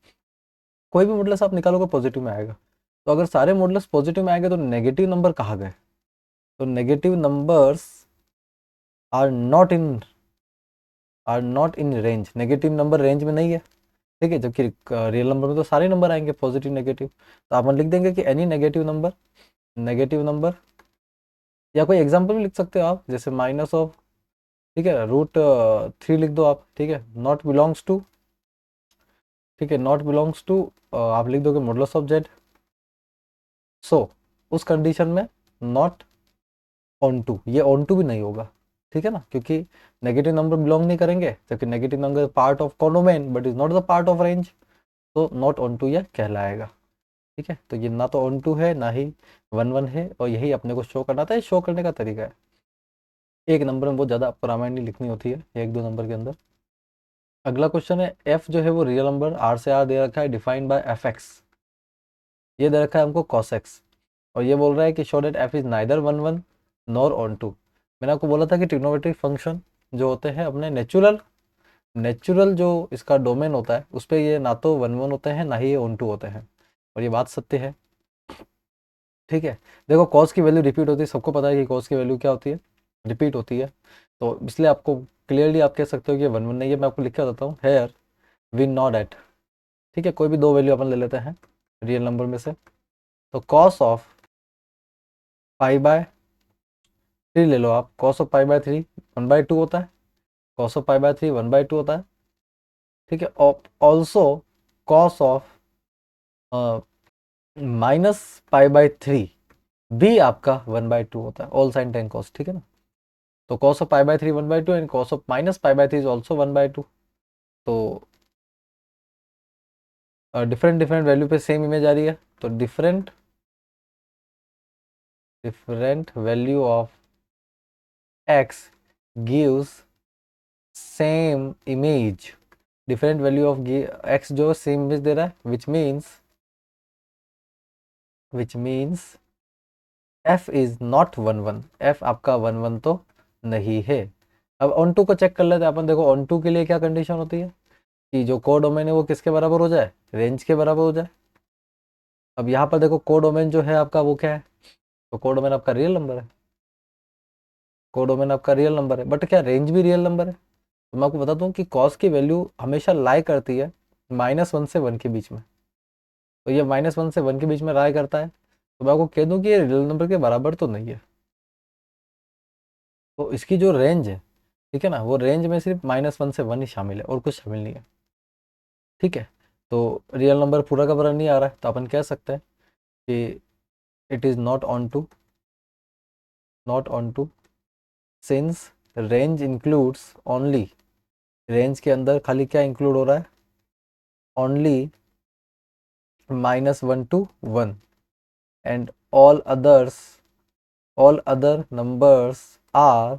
कोई भी मॉडुलस आप निकालोगे पॉजिटिव में आएगा। तो अगर सारे मॉडुलस पॉजिटिव में आएंगे तो नेगेटिव नंबर कहाँ गए, तो negative numbers are not in range, negative number range में नहीं है, ठीक है। जबकि रियल नंबर में तो सारे नंबर आएंगे पॉजिटिव नेगेटिव, तो आप लिख देंगे कि एनी नेगेटिव नंबर, या कोई एग्जांपल भी लिख सकते हो आप, जैसे माइनस ऑफ, ठीक है, रूट 3 लिख दो आप, ठीक है, नॉट बिलोंग्स टू, ठीक है, नॉट बिलोंग्स टू, आप लिख दोगे मॉडुलस ऑफ जेड। सो उस कंडीशन में नॉट ऑन टू, ये ऑन टू भी नहीं होगा, ठीक है ना, क्योंकि नेगेटिव नंबर बिलोंग नहीं करेंगे, जबकि negative number part of codomain but is not the part of range, तो नॉट ऑन टू यह कहलाएगा, ठीक है। तो ये ना तो ऑन टू है ना ही वन वन है, और यही अपने को शो करना था, ये शो करने का तरीका है। एक नंबर में बहुत ज़्यादा आपको रामायण नहीं लिखनी होती है, एक दो नंबर के अंदर। अगला क्वेश्चन है, एफ जो है वो रियल नंबर आर से आर दे रखा है, डिफाइंड बाय एफ एक्स, ये दे रखा है हमको कॉस एक्स, और ये बोल रहा है कि show that f is neither one one nor onto. मैंने आपको बोला था कि ट्रिग्नोमेट्रिक फंक्शन जो होते हैं अपने नेचुरल नेचुरल जो इसका डोमेन होता है उस पर ये ना तो वन वन होते हैं ना ही ये ऑन टू होते हैं, और ये बात सत्य है, ठीक है। देखो कॉस की वैल्यू रिपीट होती है, सबको पता है कि कॉस की वैल्यू क्या होती है, रिपीट होती है, तो इसलिए आपको क्लियरली आप कह सकते हो कि वन वन नहीं है। मैं आपको लिख के बताता हूँ, हेयर वी नो डैट, ठीक है, कोई भी दो वैल्यू अपन ले लेते हैं रियल नंबर में से, तो cos of pi by three ले लो आप, cos of pi by three one by two होता है, cos of pi by three one by two होता है, ठीक है। Also cos of minus pi by three भी आपका वन बाई टू होता है, ऑल साइन टेन कॉस, ठीक है ना। तो cos of pi by three one by two and cos of minus pi by three is also one by two. तो different different value पे सेम इमेज आ रही है, तो different different value of x gives same image, different value of x जो same image दे रहा है, which means F is not 1 1, F आपका 1 1 तो नहीं है। अब ऑन टू को चेक कर लेते हैं अपन। देखो ऑन टू के लिए क्या कंडीशन होती है कि जो कोडोमेन है वो किसके बराबर हो जाए, रेंज के बराबर हो जाए। अब यहाँ पर देखो कोडोमेन जो है आपका वो क्या है, तो कोडोमेन आपका रियल नंबर है, कोडोमेन आपका रियल नंबर है, बट क्या रेंज भी रियल नंबर है। तो मैं आपको बता दूं कि कॉस की वैल्यू हमेशा लाई करती है -1 से 1 के बीच में, तो ये -1 से 1 के बीच में लाई करता है, तो मैं आपको कह दूं कि ये रियल नंबर के बराबर तो नहीं है। तो इसकी जो रेंज है, ठीक है ना, वो रेंज में सिर्फ -1 से 1 ही शामिल है और कुछ शामिल नहीं है। ठीक है, तो रियल नंबर पूरा का पूरा नहीं आ रहा है, तो अपन कह सकते हैं कि it is not onto since range includes only, range के अंदर खाली क्या इंक्लूड हो रहा है, only -1 to 1 and all other numbers are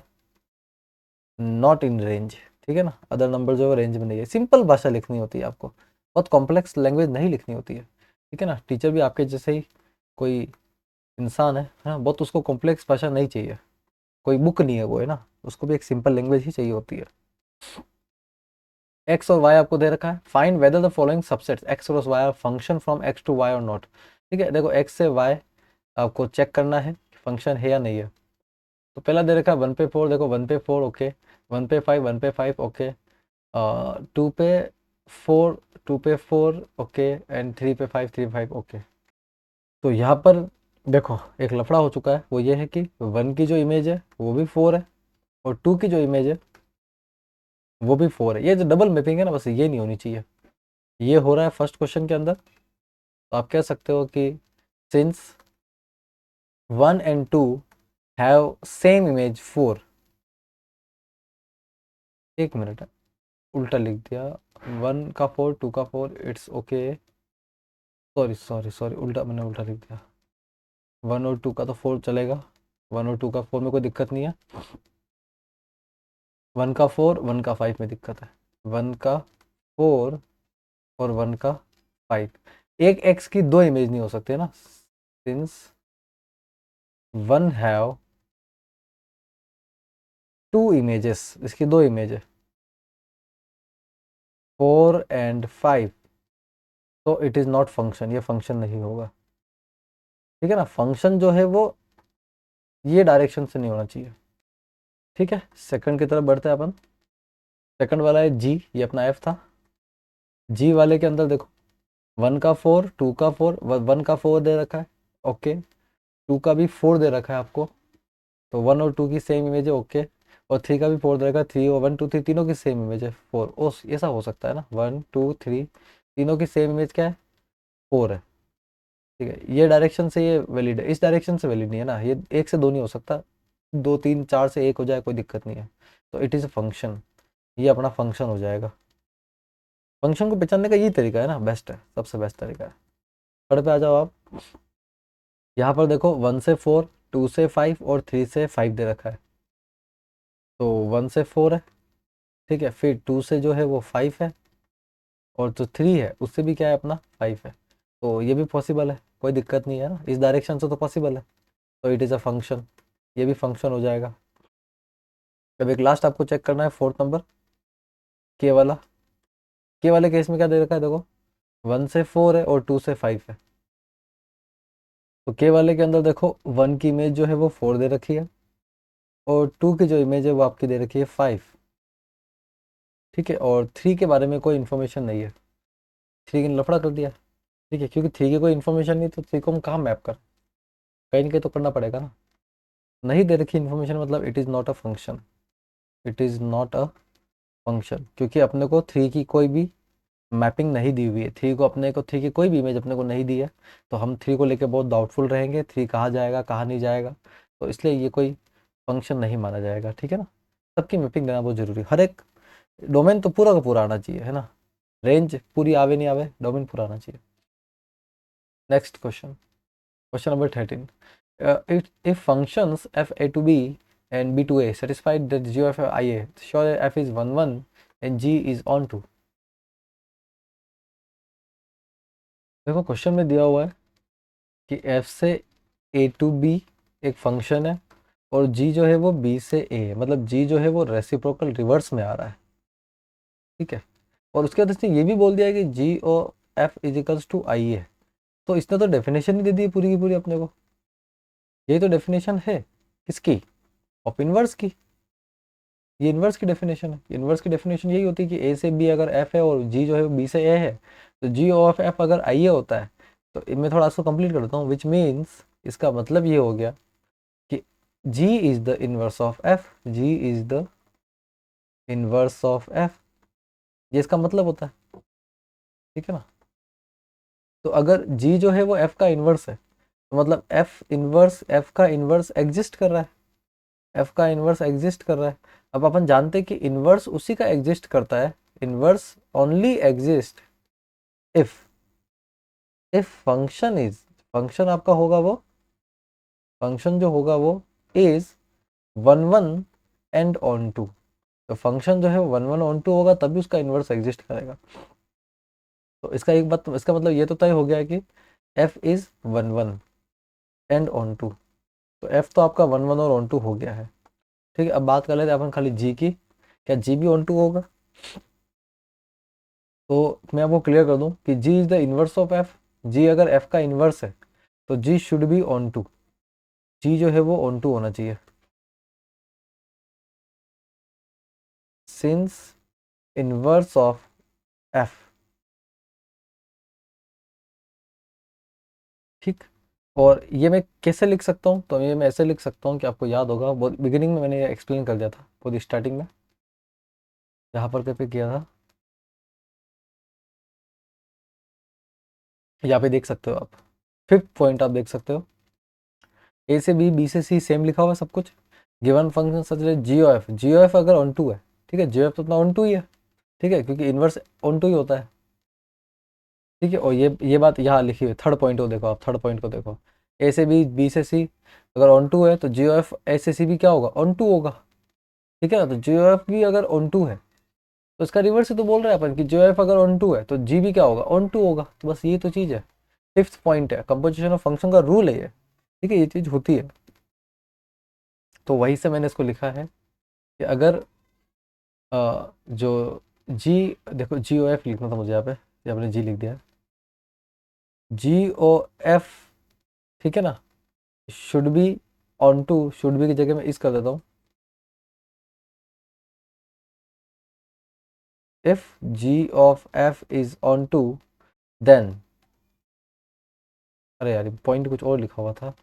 not in range. ठीक है ना, अदर नंबर जो है रेंज में नहीं है। सिंपल भाषा लिखनी होती है आपको, बहुत कॉम्प्लेक्स लैंग्वेज नहीं लिखनी होती है। ठीक है ना, टीचर भी आपके जैसे ही कोई इंसान है ना, बहुत उसको कॉम्प्लेक्स भाषा नहीं चाहिए, कोई बुक नहीं है वो, है ना, उसको भी एक सिंपल लैंग्वेज ही चाहिए होती है। एक्स और वाई आपको दे रखा है, find whether the following subsets X और Y are function from X to Y और नॉट। ठीक है, देखो एक्स से वाई आपको चेक करना है फंक्शन है या नहीं है। तो पहला दे रखा है 1 पे 4, देखो 1 पे 4 ओके, 1 पे 5, 1 पे 5 ओके, 2 पे 4, 2 पे 4 ओके, एंड 3 पे 5, 3 5 ओके। तो यहाँ पर देखो एक लफड़ा हो चुका है, वो ये है कि 1 की जो इमेज है वो भी 4 है, और 2 की जो इमेज है वो भी 4 है। ये जो डबल मैपिंग है ना, बस ये नहीं होनी चाहिए। ये हो रहा है फर्स्ट क्वेश्चन के अंदर, तो आप कह सकते हो कि since 1 and 2 have same image 4, एक मिनट है, उल्टा लिख दिया, 1 का 4, 2 का 4, it's okay, sorry sorry sorry, मैंने उल्टा लिख दिया। 1 और 2 का तो 4 चलेगा, 1 और 2 का 4 में कोई दिक्कत नहीं है, 1 का 4, 1 का 5 में दिक्कत है, 1 का 4 और 1 का 5। एक एक्स की दो इमेज नहीं हो सकती है ना, सिंस 1 हैव 2 इमेजेस, इसकी दो इमेज है 4 and 5, तो इट इज़ नॉट फंक्शन, ये फंक्शन नहीं होगा। ठीक है ना, फंक्शन जो है वो ये डायरेक्शन से नहीं होना चाहिए। ठीक है, सेकंड की तरफ बढ़ते हैं अपन। सेकंड वाला है जी, ये अपना एफ था। जी वाले के अंदर देखो 1 का 4, 2 का 4, 1 का 4 दे रखा है ओके, 2 का भी 4 दे रखा है आपको, तो 1 और 2 की सेम इमेज है ओके, और 3 का भी 4 दे रखा है, 3 और 1 2 3 तीनों की सेम इमेज है 4। ओ ऐसा हो सकता है ना, 1 2 3 तीनों की सेम इमेज क्या है, 4 है। ठीक है, ये डायरेक्शन से ये वैलिड है, इस डायरेक्शन से वैलिड नहीं है ना, ये एक से दो नहीं हो सकता, 2 3 4 से एक हो जाए कोई दिक्कत नहीं है, तो इट इज़ अ फंक्शन, ये अपना फंक्शन हो जाएगा। फंक्शन को पहचानने का ये तरीका है ना, बेस्ट है, सबसे बेस्ट तरीका है। थर्ड पे आ जाओ आप। यहाँ पर देखो 1 से 4, 2 से 5 और 3 से 5 दे रखा है, तो 1 से 4 है, ठीक है, फिर 2 से जो है वो 5 है, और जो 3 है उससे भी क्या है अपना 5 है, तो ये भी पॉसिबल है, कोई दिक्कत नहीं है ना, इस डायरेक्शन से तो पॉसिबल है, तो इट इज़ अ फंक्शन, ये भी फंक्शन हो जाएगा। अब एक लास्ट आपको चेक करना है, फोर्थ नंबर के वाला। के वाले केस में क्या दे रखा है, देखो 1 से 4 है और 2 से 5 है, तो के वाले के अंदर देखो 1 की इमेज जो है वो 4 दे रखी है, और 2 की जो इमेज है वो आपकी दे रखी है 5। ठीक है, और 3 के बारे में कोई इन्फॉर्मेशन नहीं है, 3 की लफड़ा कर दिया। ठीक है, क्योंकि 3 की कोई इन्फॉर्मेशन नहीं, तो 3 को हम कहाँ मैप कर, कहीं ना कहीं तो करना पड़ेगा ना, नहीं दे रखी इन्फॉर्मेशन मतलब it is not a function, it is not a function, क्योंकि अपने को 3 की कोई भी मैपिंग नहीं दी हुई है, 3 को अपने को 3 की कोई भी इमेज अपने को नहीं दी है, तो हम 3 को लेकर बहुत डाउटफुल रहेंगे, 3 कहाँ जाएगा कहाँ नहीं जाएगा, तो इसलिए ये कोई फंक्शन नहीं माना जाएगा। ठीक है ना, सबकी मैपिंग देना बहुत जरूरी है, हर एक डोमेन तो पूरा का पूरा आना चाहिए, है ना, रेंज पूरी आवे नहीं आवे, डोमेन पूरा आना चाहिए। Next question, question number 13, if functions f a to b and B2A satisfied that G of IA, sure F is 1 1 and G is on 2। देखो क्वेश्चन में दिया हुआ है कि F से A to B एक फंक्शन है और G जो है वो B से A है, मतलब G जो है वो रेसिप्रोकल रिवर्स में आ रहा है, ठीक है। और उसके बाद इसने ये भी बोल दिया है कि G और F इजिकल्स टू I है। तो इसने तो डेफिनेशन ही दे दी है पूरी की पूरी अपने को। यही तो डेफिनेशन है किसकी, ऑफ इनवर्स की। ये इनवर्स की डेफिनेशन है। इनवर्स की डेफिनेशन यही होती है कि ए से बी अगर एफ है और जी जो है बी से ए है, तो जी ऑफ एफ अगर आई ए होता है। तो मैं थोड़ा इसको कंप्लीट करता हूँ, विच मीन्स इसका मतलब ये हो गया कि g is the inverse of f, g is the inverse of f, ये इसका मतलब होता है, ठीक है ना। तो अगर जी जो है वो एफ का इनवर्स है, तो मतलब एफ का इनवर्स एग्जिस्ट कर रहा है, एफ का इनवर्स एग्जिस्ट कर रहा है। अब अपन जानते हैं कि इनवर्स उसी का एग्जिस्ट करता है, inverse only exist if function is, function आपका होगा वो, फंक्शन जो होगा वो इज 1 1 एंड ऑन 2। तो फंक्शन जो है 1 1 ऑन 2 होगा तभी उसका इनवर्स एग्जिस्ट करेगा। तो इसका एक बात, इसका मतलब ये तो तय हो गया है कि एफ इज 1 1 एंड ऑन 2। तो एफ तो आपका 1 1 और ऑन 2 हो गया है, ठीक है। अब बात कर लेते हैं अपन खाली जी की, क्या जी भी ऑन 2 होगा। तो मैं आपको क्लियर कर दूं कि g is the inverse of f. G अगर एफ का इनवर्स है तो g should be on 2, g जो है वो ऑन 2 होना चाहिए, सिंस इनवर्स ऑफ एफ, ठीक। और ये मैं कैसे लिख सकता हूँ, तो ये मैं ऐसे लिख सकता हूँ कि आपको याद होगा बहुत बिगिनिंग में मैंने ये एक्सप्लेन कर दिया था, बहुत स्टार्टिंग में यहाँ पर पे किया था। यहाँ पे देख सकते हो आप, 5th पॉइंट आप देख सकते हो, ए से बी से सी सेम लिखा हुआ है सब कुछ। गिवन फंक्शन सच जी ओ एफ अगर ऑन टू है, ठीक है, जी ओ एफ तो अपना ऑन टू ही है, ठीक है, क्योंकि इन्वर्स ऑन टू ही होता है, ठीक है। और ये बात यहाँ लिखी हुई, थर्ड पॉइंट को देखो आप, थर्ड पॉइंट को देखो, ए से बी से सी अगर ऑन टू है तो जी ओ एफ ए से सी भी क्या होगा, ऑन टू होगा, ठीक है ना। तो जी ओ एफ भी अगर ऑन टू है तो इसका रिवर्स ही तो बोल रहे हैं अपन कि जी ओ एफ अगर ऑन टू है तो जी भी क्या होगा, ऑन टू होगा। तो बस ये तो चीज़ है, 5th पॉइंट है, कंपोजिशन ऑफ फंक्शन का रूल है ये, ठीक है, ये चीज़ होती है। तो वहीं से मैंने इसको लिखा है कि अगर जो जी, देखो जी ओ एफ लिखना था मुझे यहाँ पे, ये आपने जी लिख दिया, जी ओ एफ, ठीक है ना, should be onto, should be की जगह मैं इस कर देता हूँ, if G of F is onto then, अरे यार पॉइंट कुछ और लिखा हुआ था,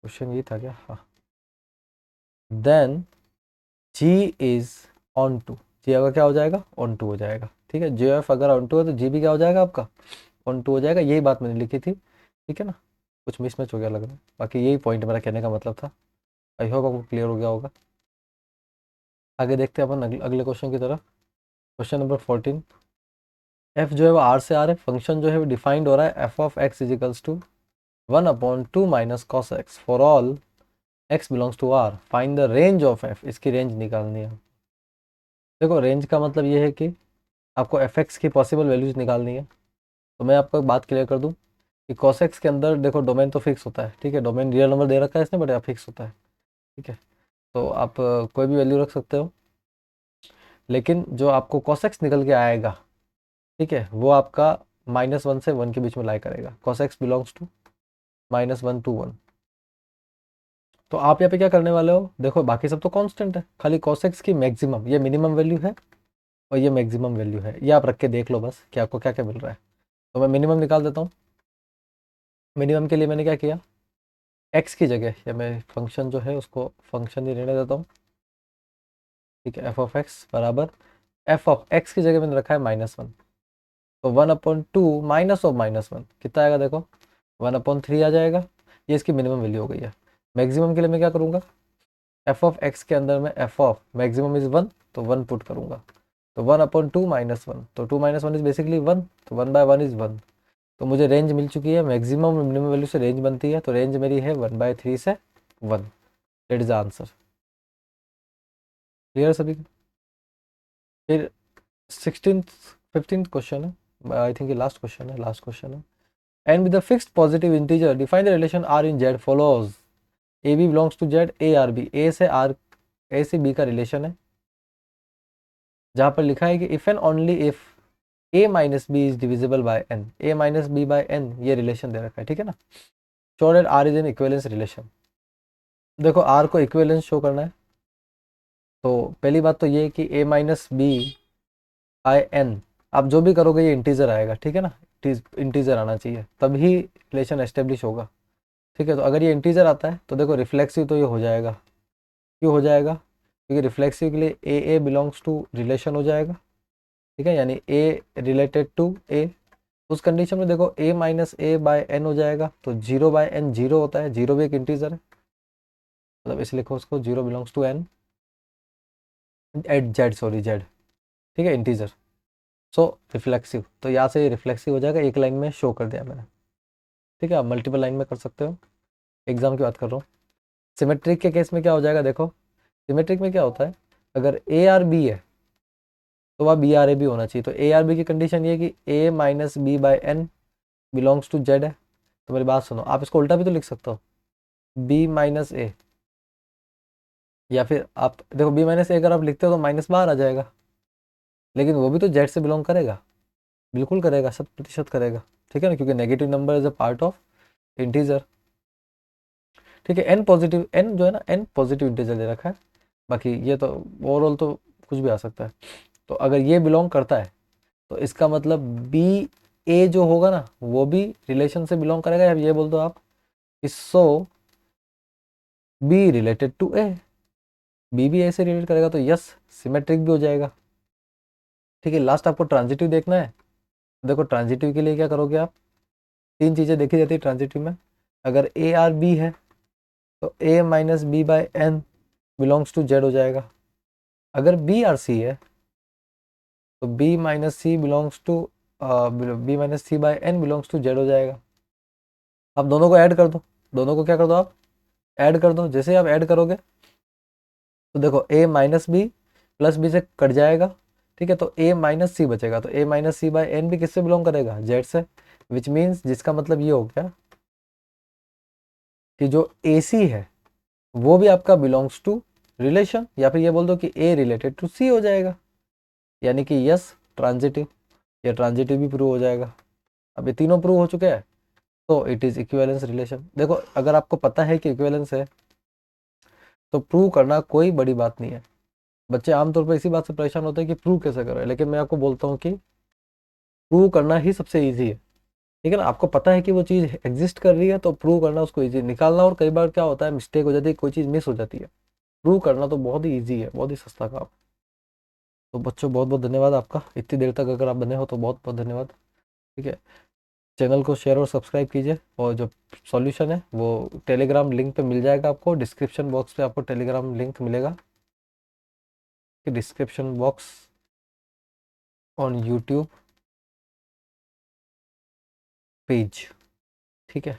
क्वेश्चन ये था क्या, हाँ, then g is onto, g अगर क्या हो जाएगा, ऑन टू हो जाएगा, ठीक है। जी एफ अगर ऑन टू है तो जी भी क्या हो जाएगा आपका, ऑन टू हो जाएगा। यही बात मैंने लिखी थी, ठीक है ना, कुछ मिसमैच हो गया लग रहा है, बाकी यही पॉइंट मेरा कहने का मतलब था। आई होप आपको क्लियर हो गया होगा। आगे देखते हैं अपन अगले क्वेश्चन की तरफ। क्वेश्चन नंबर 14, एफ जो है वो आर से आर है, फंक्शन जो है वो डिफाइंड हो रहा है F of X equals to 1/2 minus cos X for all X belongs to R, find the range of F, इसकी रेंज निकालनी है। देखो रेंज का मतलब ये है कि आपको एफ एक्स की पॉसिबल वैल्यूज निकालनी है। तो मैं आपको एक बात क्लियर कर दूं कि कॉस एक्स के अंदर देखो डोमेन तो फिक्स होता है, ठीक है, डोमेन रियल नंबर दे रखा है इसने बट यहाँ फिक्स होता है, ठीक है। तो आप कोई भी वैल्यू रख सकते हो, लेकिन जो आपको कॉस एक्स निकल के आएगा, ठीक है, वो आपका -1 से 1 के बीच में लाई करेगा, cos X belongs to -1 to 1। तो आप यहाँ पे क्या करने वाले हो, देखो बाकी सब तो कांस्टेंट है, खाली कॉस एक्स की मैक्सिमम, ये मिनिमम वैल्यू है और ये मैक्सिमम वैल्यू है, ये आप रख के देख लो बस कि आपको क्या क्या मिल रहा है। तो मैं मिनिमम निकाल देता हूँ। मिनिमम के लिए मैंने क्या किया, एक्स की जगह या मैं फंक्शन जो है उसको फंक्शन ही रहने देता हूँ, ठीक है, एफ ऑफ एक्स बराबर, एफ ऑफ एक्स की जगह मैंने रखा है -1, तो 1/2 माइनस ऑफ -1 कितना आएगा, देखो 1/3 आ जाएगा। ये इसकी मिनिमम वैल्यू हो गई है। मैक्सिमम के लिए मैं क्या करूँगा, एफ ऑफ एक्स के अंदर में एफ ऑफ मैक्सिमम इज 1, तो 1 पुट करूँगा, तो 1/2 -1, तो 2 - 1 इज बेसिकली 1, तो 1/1 इज 1, तो मुझे रेंज मिल चुकी है, मैक्सिमम और मिनिमम वैल्यू से रेंज बनती है, तो रेंज मेरी है 1/3 से 1। That is the answer. Clear सभी को? फिर 15th क्वेश्चन है, आई थिंक ये लास्ट क्वेश्चन है, लास्ट क्वेश्चन है। And with the fixed positive integer define the relation R in Z follows. A b belongs to Z, a R b, a से R, ए से B का relation है, जहाँ पर लिखा है कि if and only if a minus B is divisible by n, a minus B by n ये रिलेशन दे रखा है, ठीक है ना। Show that r is an equivalence relation. देखो r को इक्विवेलेंस शो करना है, तो पहली बात तो ये कि a minus B by n, आप जो भी करोगे ये इंटीजर आएगा, ठीक है ना। इंटीजर आना चाहिए तभी रिलेशन एस्टेब्लिश होगा, ठीक है। तो अगर ये इंटीजर आता है तो देखो रिफ्लेक्सिव तो ये हो जाएगा। क्यों हो जाएगा? क्योंकि रिफ्लेक्सिव के लिए ए बिलोंग्स टू रिलेशन हो जाएगा, ठीक है, यानी ए रिलेटेड टू ए। उस कंडीशन में देखो a minus A by N हो जाएगा, तो 0/n 0 होता है, 0 भी एक इंटीजर है, मतलब इसे लिखो उसको 0 belongs to n at Z, sorry Z, ठीक है, इंटीजर। सो रिफ्लेक्सिव, तो यहाँ से रिफ्लेक्सिव हो जाएगा, एक लाइन में शो कर दिया मैंने, ठीक है। आप मल्टीपल लाइन में कर सकते हो, एग्जाम की बात कर रहा हूँ। सिमेट्रिक के केस में क्या हो जाएगा, देखो सिमेट्रिक में क्या होता है, अगर ए आर बी है तो वह बी आर ए भी होना चाहिए। तो ए आर बी की कंडीशन ये है कि a minus b by n belongs to Z है। तो मेरी बात सुनो, आप इसको उल्टा भी तो लिख सकते हो, बी माइनस ए, या फिर आप देखो बी माइनस ए अगर आप लिखते हो तो माइनस बाहर आ जाएगा, लेकिन वो भी तो जेड से बिलोंग करेगा, बिल्कुल करेगा, 100% करेगा, ठीक है ना, क्योंकि negative number is a part of integer, ठीक है। एन पॉजिटिव, एन जो है ना, एन पॉजिटिव इंटीजर दे रखा है, बाकी ये तो ओवरऑल तो कुछ भी आ सकता है। तो अगर ये बिलोंग करता है तो इसका मतलब बी ए जो होगा ना वो भी रिलेशन से बिलोंग करेगा, या ये बोल दो आप so b related to a, b भी ए से रिलेट करेगा, तो यस सिमेट्रिक भी हो जाएगा, ठीक है। लास्ट आपको ट्रांजिटिव देखना है। देखो ट्रांजिटिव के लिए क्या करोगे आप, तीन चीज़ें देखी जाती है ट्रांजिटिव में। अगर ए आर बी है तो a minus b by n belongs to Z हो जाएगा। अगर बी आर सी है तो b minus c belongs to b minus c by n belongs to Z हो जाएगा। आप दोनों को ऐड कर दो, दोनों को क्या कर दो आप, ऐड कर दो। जैसे आप ऐड करोगे तो देखो ए माइनस बी प्लस बी से कट जाएगा, ठीक है, तो ए माइनस सी बचेगा। तो a minus c by N भी किससे बिलोंग करेगा, जेड से, विच मीन्स जिसका मतलब ये हो गया कि जो ए सी है वो भी आपका बिलोंग्स टू रिलेशन, या फिर ये बोल दो कि ए रिलेटेड टू सी हो जाएगा, यानी कि यस ट्रांजिटिव, ये ट्रांजिटिव भी प्रूव हो जाएगा। अब ये तीनों प्रूव हो चुके हैं, तो इट इज इक्विवेलेंस रिलेशन। देखो अगर आपको पता है कि इक्विवेलेंस है तो प्रूव करना कोई बड़ी बात नहीं है। बच्चे आमतौर पर इसी बात से परेशान होते हैं कि प्रूव कैसे करें, लेकिन मैं आपको बोलता हूँ कि प्रूव करना ही सबसे ईजी है, ठीक है ना। आपको पता है कि वो चीज़ एग्जिस्ट कर रही है तो प्रूव करना उसको ईजी, निकालना और कई बार क्या होता है मिस्टेक हो जाती है, कोई चीज़ मिस हो जाती है। प्रूव करना तो बहुत ही ईजी है, बहुत ही सस्ता काम। तो बच्चों बहुत बहुत धन्यवाद आपका, इतनी देर तक अगर आप बने हो तो बहुत बहुत धन्यवाद, ठीक है। चैनल को शेयर और सब्सक्राइब कीजिए, और जो सॉल्यूशन है वो टेलीग्राम लिंक पे मिल जाएगा आपको, डिस्क्रिप्शन बॉक्स पे आपको टेलीग्राम लिंक मिलेगा, कि description box on YouTube page, ठीक है।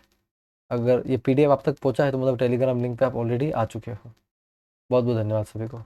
अगर ये पीडीएफ आप तक पहुंचा है तो मतलब टेलीग्राम लिंक पे आप ऑलरेडी आ चुके हो। बहुत बहुत धन्यवाद सभी को।